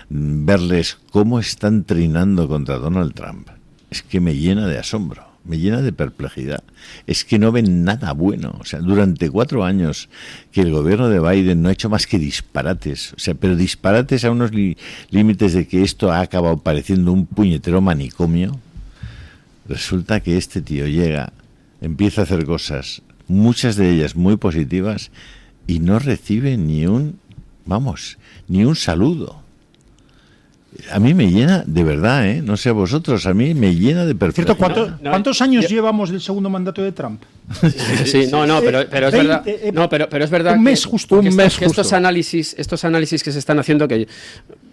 verles cómo están trinando contra Donald Trump, es que me llena de asombro, me llena de perplejidad. Es que no ven nada bueno. O sea, durante 4 años que el gobierno de Biden no ha hecho más que disparates, o sea, pero disparates a unos límites de que esto ha acabado pareciendo un puñetero manicomio. Resulta que este tío llega, empieza a hacer cosas, muchas de ellas muy positivas, y no recibe ni un saludo. A mí me llena, de verdad, no sé a vosotros, a mí me llena de perplejidad. ¿Cierto? ¿Cuántos años llevamos del segundo mandato de Trump? Sí, pero es verdad. No, pero es verdad. Un mes justo. Estos análisis que se están haciendo, que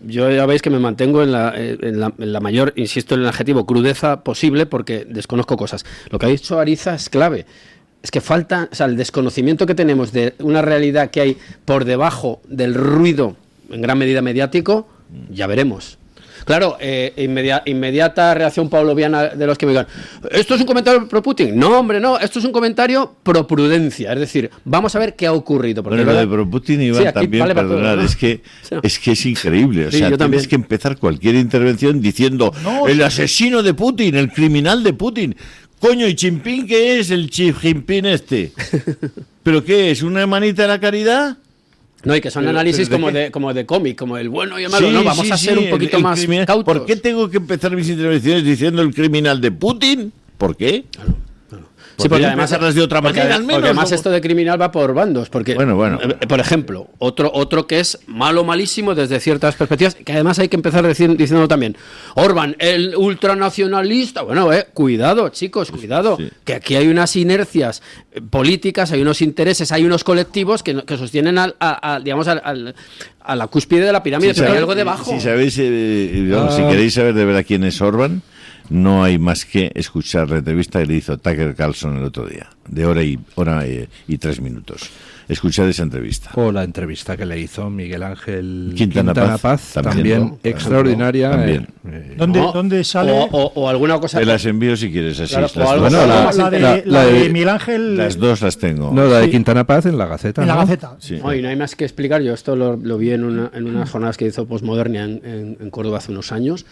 yo ya veis que me mantengo en la mayor, insisto en el adjetivo, crudeza posible, porque desconozco cosas. Lo que ha dicho Ariza es clave. Es que falta, o sea, el desconocimiento que tenemos de una realidad que hay por debajo del ruido, en gran medida mediático. Ya veremos. Claro, inmediata reacción pavloviana de los que me digan, ¿esto es un comentario pro Putin? No, hombre, no, esto es un comentario pro prudencia. Es decir, vamos a ver qué ha ocurrido. Porque lo de pro Putin, Iván, sí, también, vale perdonar, es que es increíble. O sea, tienes que empezar cualquier intervención diciendo, el asesino de Putin, el criminal de Putin. Coño, ¿y Jinping qué es el Xi Jinping este? ¿Pero qué es? ¿Una manita de la caridad? No, y que son análisis como de cómic, como el bueno y el malo. No, vamos a ser un poquito más cautos. ¿Por qué tengo que empezar mis intervenciones diciendo el criminal de Putin? ¿Por qué? Claro. Sí, porque además de otra manera, al menos. Porque además esto de criminal va por bandos. Porque, bueno. Por ejemplo, otro que es malísimo desde ciertas perspectivas, que además hay que empezar diciendo también, Orbán, el ultranacionalista. Bueno, cuidado, chicos, cuidado. Sí. Que aquí hay unas inercias políticas, hay unos intereses, hay unos colectivos que sostienen a la cúspide de la pirámide, pero hay algo debajo. Si sabéis, si queréis saber de verdad quién es Orbán, no hay más que escuchar la entrevista que le hizo Tucker Carlson el otro día, de hora y 3 minutos. Escuchad esa entrevista. O la entrevista que le hizo Miguel Ángel Quintana Paz, también extraordinaria. También. ¿Dónde sale? O alguna cosa. Te las envío si quieres, así. Claro, la de Miguel Ángel. Las dos las tengo. No, la de Quintana Paz en La Gaceta. En La Gaceta. Sí. No hay más que explicar. Yo esto lo vi en unas jornadas que hizo Postmodernia en Córdoba hace unos años.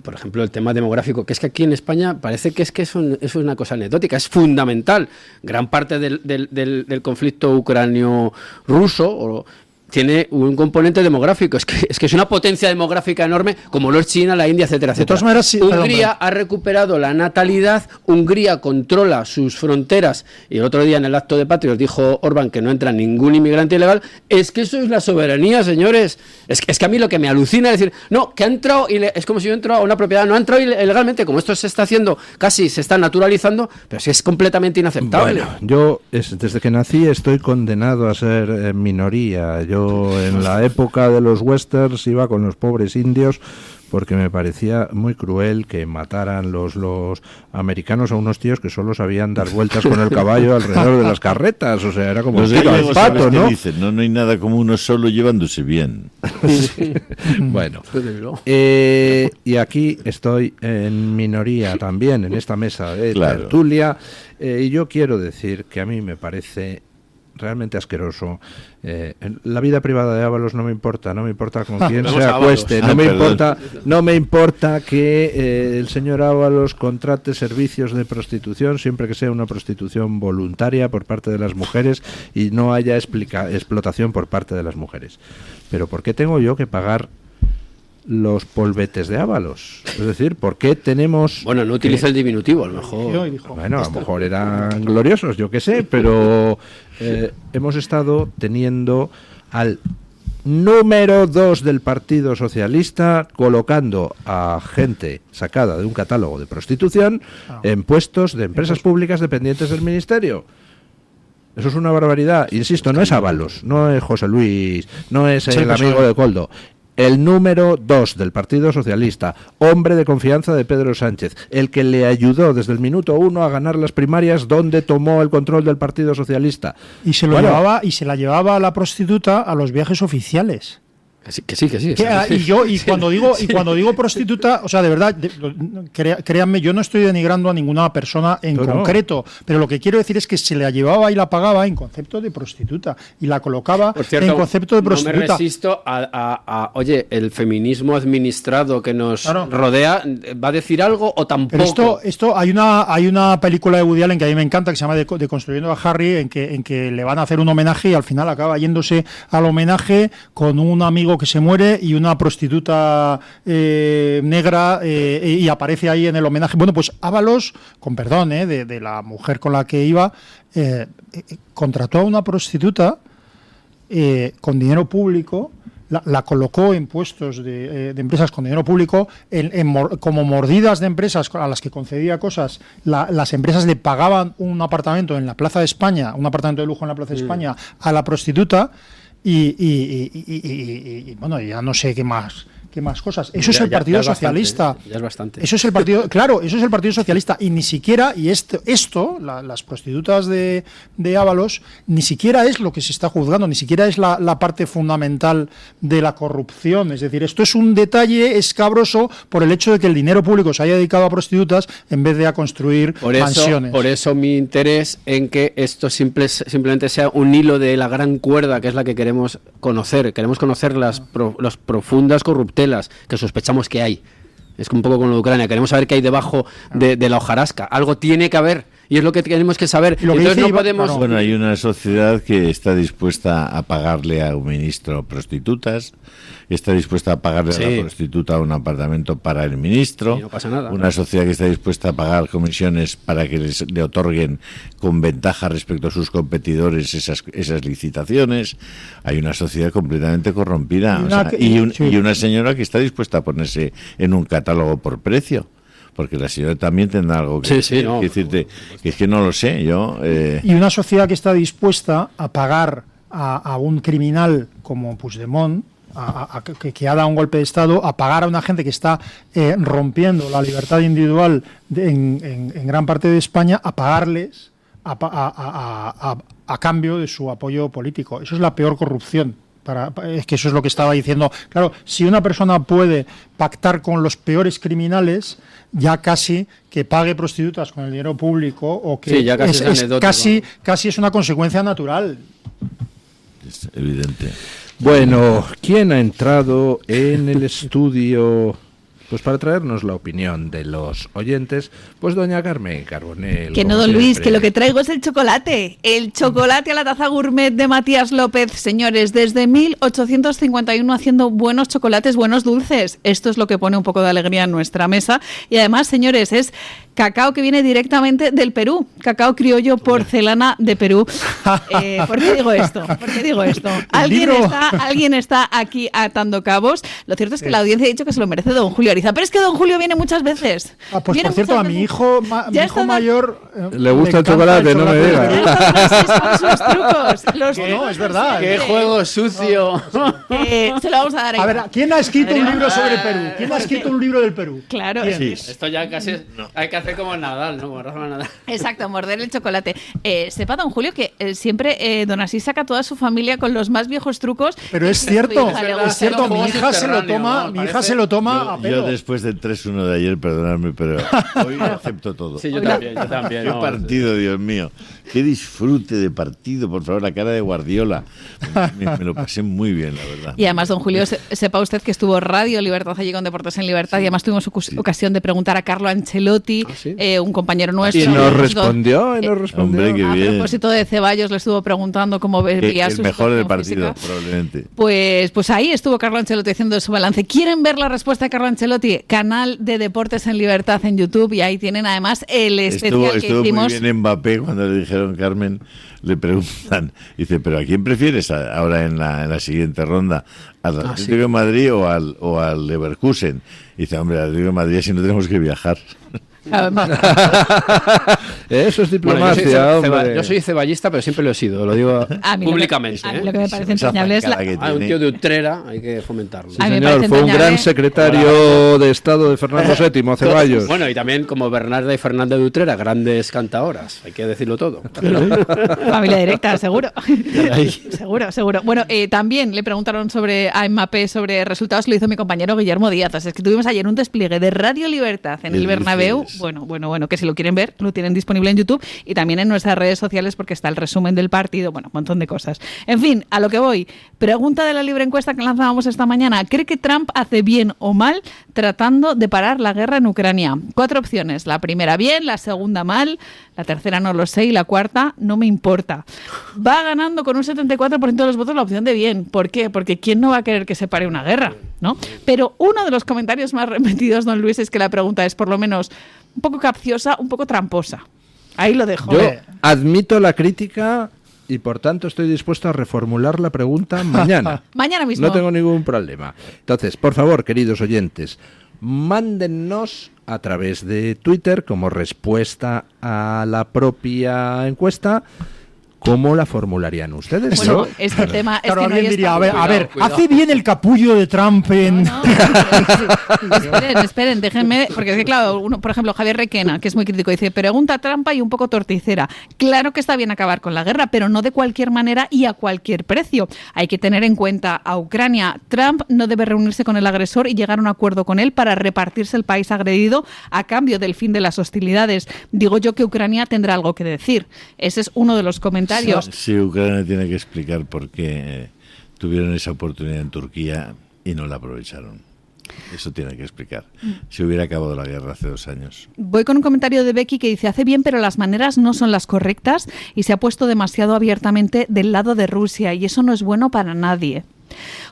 Por ejemplo, el tema demográfico, que es que aquí en España parece que es una cosa anecdótica, es fundamental. Gran parte del conflicto ucranio-ruso tiene un componente demográfico, es que es una potencia demográfica enorme, como lo es China, la India, etcétera, etcétera. De todas maneras, sí, Hungría ha recuperado la natalidad, Hungría controla sus fronteras, y el otro día en el acto de Patrios dijo Orbán que no entra ningún inmigrante ilegal. Es que eso es la soberanía, señores. Es que a mí lo que me alucina es decir, no, que ha entrado, es como si yo entro a una propiedad, no ha entrado ilegalmente, como esto se está haciendo, casi se está naturalizando, pero es completamente inaceptable. Bueno, yo desde que nací estoy condenado a ser minoría. Yo en la época de los westerns iba con los pobres indios porque me parecía muy cruel que mataran los americanos a unos tíos que solo sabían dar vueltas con el caballo alrededor de las carretas. O sea, era como Los un tiro al gallegos, pato, ¿sabes qué ¿no? dicen? No hay nada como uno solo llevándose bien. Sí. Bueno, y aquí estoy en minoría también en esta mesa de tertulia, y yo quiero decir que a mí me parece realmente asqueroso. La vida privada de Ábalos no me importa con quién se acueste, no me importa que el señor Ábalos contrate servicios de prostitución siempre que sea una prostitución voluntaria por parte de las mujeres y no haya explotación por parte de las mujeres. Pero ¿por qué tengo yo que pagar los polvetes de Ábalos? Es decir, ¿por qué tenemos... Bueno, no utiliza el diminutivo, a lo mejor. Bueno, a lo mejor eran gloriosos, yo qué sé, pero hemos estado teniendo al número 2 del Partido Socialista colocando a gente sacada de un catálogo de prostitución en puestos de empresas públicas dependientes del Ministerio. Eso es una barbaridad. Insisto, no es Ábalos, no es José Luis, no es el amigo de Coldo. El número 2 del Partido Socialista, hombre de confianza de Pedro Sánchez, el que le ayudó desde el minuto 1 a ganar las primarias, donde tomó el control del Partido Socialista. Y se la llevaba a la prostituta a los viajes oficiales. Que sí. Cuando digo prostituta, o sea, de verdad, créanme, yo no estoy denigrando a ninguna persona en concreto, pero lo que quiero decir es que se la llevaba y la pagaba en concepto de prostituta y la colocaba en concepto de prostituta. No me resisto oye, el feminismo administrado que nos rodea, ¿va a decir algo o tampoco? Pero esto hay una película de Woody Allen que a mí me encanta, que se llama de Construyendo a Harry, en que le van a hacer un homenaje y al final acaba yéndose al homenaje con un amigo que se muere y una prostituta negra, y aparece ahí en el homenaje. Bueno, pues Ábalos, con perdón de la mujer con la que iba, contrató a una prostituta con dinero público, la colocó en puestos de empresas con dinero público, como mordidas de empresas a las que concedía cosas. Las empresas le pagaban un apartamento en la Plaza de España, un apartamento de lujo en la Plaza de España, a la prostituta. Y bueno, ya no sé qué más cosas. Eso es el Partido Socialista. Ya es bastante. Eso es el Partido, claro, eso es el Partido Socialista. Y ni siquiera, las prostitutas de Ábalos, ni siquiera es lo que se está juzgando, ni siquiera es la parte fundamental de la corrupción. Es decir, esto es un detalle escabroso por el hecho de que el dinero público se haya dedicado a prostitutas en vez de a construir mansiones. Por eso mi interés en que esto simplemente sea un hilo de la gran cuerda, que es la que queremos conocer. Queremos conocer las profundas corruptelas que sospechamos que hay. Es un poco con lo de Ucrania. Queremos saber qué hay debajo de la hojarasca. Algo tiene que haber. Y es lo que tenemos que saber. Entonces no podemos... Bueno, hay una sociedad que está dispuesta a pagarle a un ministro prostitutas, está dispuesta a pagarle a la prostituta un apartamento para el ministro. Y no pasa nada. Una sociedad que está dispuesta a pagar comisiones para que le otorguen con ventaja respecto a sus competidores esas licitaciones. Hay una sociedad completamente corrompida. Y una señora que está dispuesta a ponerse en un catálogo por precio. Porque la señora también tendrá algo que decirte, que es que no lo sé yo. Y una sociedad que está dispuesta a pagar a un criminal como Puigdemont, que ha dado un golpe de Estado, a pagar a una gente que está rompiendo la libertad individual en gran parte de España, a pagarles a cambio de su apoyo político. Eso es la peor corrupción. Es que eso es lo que estaba diciendo. Claro, si una persona puede pactar con los peores criminales, ya casi que pague prostitutas con el dinero público, o que ya casi casi es una consecuencia natural. Es evidente. Bueno, ¿quién ha entrado en el estudio? Pues para traernos la opinión de los oyentes, pues doña Carmen Carbonell. Que no, don Luis, que lo que traigo es el chocolate a la taza gourmet de Matías López. Señores, desde 1851 haciendo buenos chocolates, buenos dulces. Esto es lo que pone un poco de alegría en nuestra mesa. Y además, señores, es cacao que viene directamente del Perú, cacao criollo porcelana de Perú. ¿Por qué digo esto? Alguien está aquí atando cabos. Lo cierto es que la audiencia ha dicho que se lo merece don Julio. solidariza. Pero es que don Julio viene muchas veces. Pues viene por cierto, a mi hijo, mayor le gusta el chocolate, no me digas. Con sus trucos. No, es verdad. ¡Qué juego sucio! Se lo vamos a dar ahí. A ver, ¿quién ha escrito un libro sobre Perú? ¿Quién ha escrito un libro del Perú? Claro. Sí. Esto ya casi hay que hacer como Nadal, ¿no? Como Rafa Nadal. Exacto, morder el chocolate. Sepa, don Julio, que siempre don Asís saca a toda su familia con los más viejos trucos. Pero es cierto, mi hija se lo toma a pelo. Yo después del 3-1 de ayer, perdonadme, pero hoy lo acepto todo. Sí, yo también. Qué partido, Dios mío. Qué disfrute de partido, por favor, la cara de Guardiola. Me lo pasé muy bien, la verdad. Y además, don Julio, sepa usted que estuvo Radio Libertad allí con Deportes en Libertad, y además tuvimos ocasión de preguntar a Carlo Ancelotti, un compañero nuestro. Y nos respondió. Hombre, qué bien. A propósito de Ceballos, le estuvo preguntando cómo veía su el mejor del situación partido, física. probablemente. Pues ahí estuvo Carlo Ancelotti haciendo su balance. ¿Quieren ver la respuesta de Carlo Ancelotti? Canal de Deportes en Libertad en YouTube, y ahí tienen además el especial que estuvo hicimos. Muy bien Mbappé cuando le dijeron, Carmen, le preguntan, dice, ¿pero a quién prefieres ahora en la siguiente ronda? ¿Al Atlético de Madrid o al Leverkusen? Dice, hombre, al Atlético de Madrid si no tenemos que viajar. Eso es diplomacia, yo soy ceballista, pero siempre lo he sido, lo digo públicamente. A mí lo que me parece entrañable es un tío de Utrera, hay que fomentarlo. Sí, señor, fue un gran secretario de Estado de Fernando VII, Ceballos. Bueno, y también como Bernarda y Fernanda de Utrera, grandes cantaoras, hay que decirlo todo. Familia directa, seguro. seguro. Bueno, también le preguntaron sobre a Mbappé sobre resultados, lo hizo mi compañero Guillermo Díaz. Es que tuvimos ayer un despliegue de Radio Libertad en el Bernabéu. Bueno, que si lo quieren ver, lo tienen disponible en YouTube y también en nuestras redes sociales, porque está el resumen del partido, un montón de cosas. En fin, a lo que voy. Pregunta de la libre encuesta que lanzábamos esta mañana. ¿Cree que Trump hace bien o mal tratando de parar la guerra en Ucrania? 4 opciones. La primera bien, la segunda mal, la tercera no lo sé y la cuarta no me importa. Va ganando con un 74% de los votos la opción de bien. ¿Por qué? Porque ¿quién no va a querer que se pare una guerra? ¿No? Pero uno de los comentarios más repetidos, don Luis, es que la pregunta es por lo menos un poco capciosa, un poco tramposa. Ahí lo dejo. Yo admito la crítica y por tanto estoy dispuesto a reformular la pregunta mañana. Mañana mismo. No tengo ningún problema. Entonces, por favor, queridos oyentes, mándennos a través de Twitter como respuesta a la propia encuesta. ¿Cómo la formularían ustedes? Bueno, este tema claro, es que alguien diría, a ver, cuidado. ¿hace bien el capullo de Trump en...? Esperen, déjenme, porque es que claro, por ejemplo, Javier Requena, que es muy crítico, dice, pregunta trampa y un poco torticera. Claro que está bien acabar con la guerra, pero no de cualquier manera y a cualquier precio. Hay que tener en cuenta a Ucrania. Trump no debe reunirse con el agresor y llegar a un acuerdo con él para repartirse el país agredido a cambio del fin de las hostilidades. Digo yo que Ucrania tendrá algo que decir. Ese es uno de los comentarios. Sí, Ucrania tiene que explicar por qué tuvieron esa oportunidad en Turquía y no la aprovecharon. Eso tiene que explicar. Se hubiera acabado la guerra hace 2 años. Voy con un comentario de Becky que dice, hace bien, pero las maneras no son las correctas y se ha puesto demasiado abiertamente del lado de Rusia y eso no es bueno para nadie.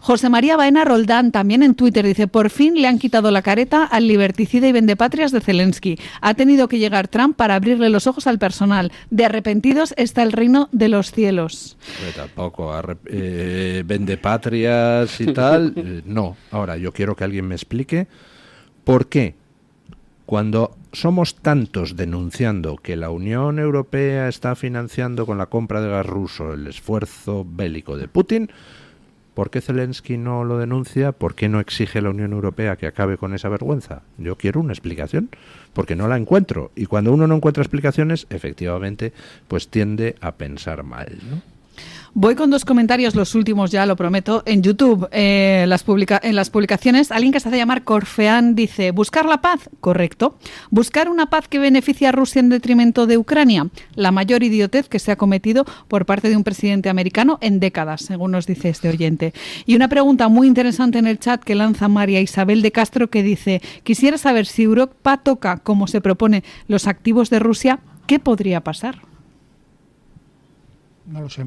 José María Baena Roldán, también en Twitter, dice, por fin le han quitado la careta al liberticida y vendepatrias de Zelensky. Ha tenido que llegar Trump para abrirle los ojos al personal. De arrepentidos está el reino de los cielos. Tampoco vendepatrias y tal, no. Ahora, yo quiero que alguien me explique por qué cuando somos tantos denunciando que la Unión Europea está financiando con la compra de gas ruso el esfuerzo bélico de Putin, ¿por qué Zelensky no lo denuncia? ¿Por qué no exige la Unión Europea que acabe con esa vergüenza? Yo quiero una explicación, porque no la encuentro. Y cuando uno no encuentra explicaciones, efectivamente, pues tiende a pensar mal, ¿no? Voy con 2 comentarios, los últimos ya, lo prometo. En YouTube, en las publicaciones, alguien que se hace llamar Corfeán dice, ¿buscar la paz? Correcto. ¿Buscar una paz que beneficie a Rusia en detrimento de Ucrania? La mayor idiotez que se ha cometido por parte de un presidente americano en décadas, según nos dice este oyente. Y una pregunta muy interesante en el chat que lanza María Isabel de Castro, que dice, quisiera saber si Europa toca, como se propone, los activos de Rusia, ¿qué podría pasar? No lo sé.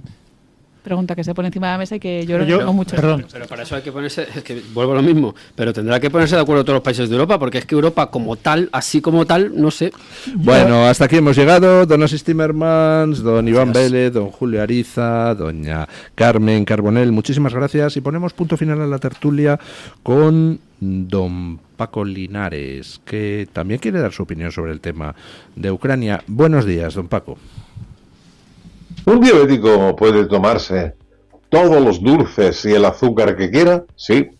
pregunta que se pone encima de la mesa y que yo no mucho. Pero para eso hay que ponerse, es que vuelvo a lo mismo, pero tendrá que ponerse de acuerdo todos los países de Europa, porque es que Europa como tal, así como tal, no sé. Bueno, hasta aquí hemos llegado. Don Asís Timmermans, don Iván Vélez, don Julio Ariza, doña Carmen Carbonell, muchísimas gracias y ponemos punto final a la tertulia con don Paco Linares, que también quiere dar su opinión sobre el tema de Ucrania. Buenos días, don Paco. ¿Un diabético puede tomarse todos los dulces y el azúcar que quiera? Sí.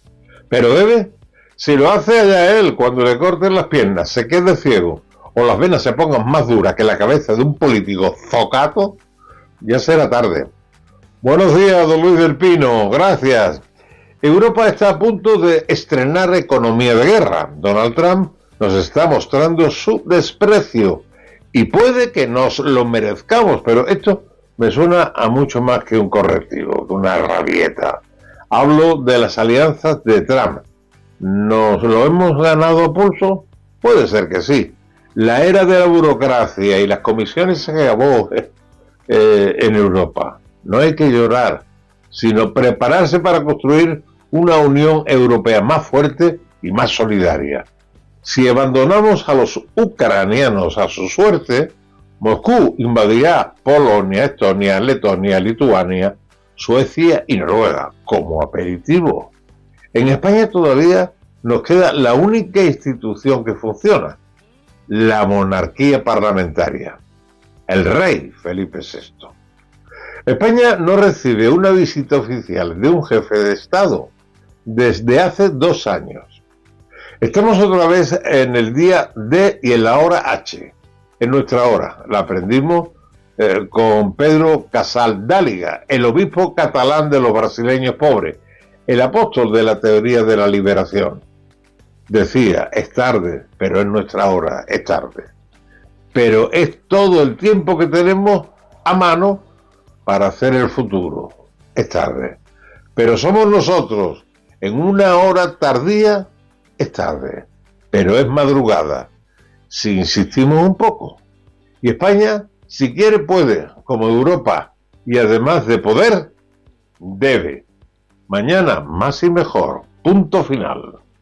¿Pero debe? Si lo hace allá él, cuando le corten las piernas, se quede ciego o las venas se pongan más duras que la cabeza de un político zocato, ya será tarde. Buenos días, don Luis del Pino. Gracias. Europa está a punto de estrenar economía de guerra. Donald Trump nos está mostrando su desprecio y puede que nos lo merezcamos, pero esto me suena a mucho más que un correctivo, que una rabieta. Hablo de las alianzas de Trump. ¿Nos lo hemos ganado a pulso? Puede ser que sí. La era de la burocracia y las comisiones se acabó en Europa. No hay que llorar, sino prepararse para construir una Unión Europea más fuerte y más solidaria. Si abandonamos a los ucranianos a su suerte, Moscú invadirá Polonia, Estonia, Letonia, Lituania, Suecia y Noruega como aperitivo. En España todavía nos queda la única institución que funciona, la monarquía parlamentaria, el rey Felipe VI. España no recibe una visita oficial de un jefe de Estado desde hace 2 años. Estamos otra vez en el día D y en la hora H. En nuestra hora la aprendimos con Pedro Casal Dáliga, el obispo catalán de los brasileños pobres, el apóstol de la teoría de la liberación. Decía, es tarde, pero en nuestra hora es tarde. Pero es todo el tiempo que tenemos a mano para hacer el futuro. Es tarde. Pero somos nosotros, en una hora tardía, es tarde. Pero es madrugada, si insistimos un poco. Y España, si quiere, puede, como Europa, y además de poder, debe. Mañana más y mejor. Punto final.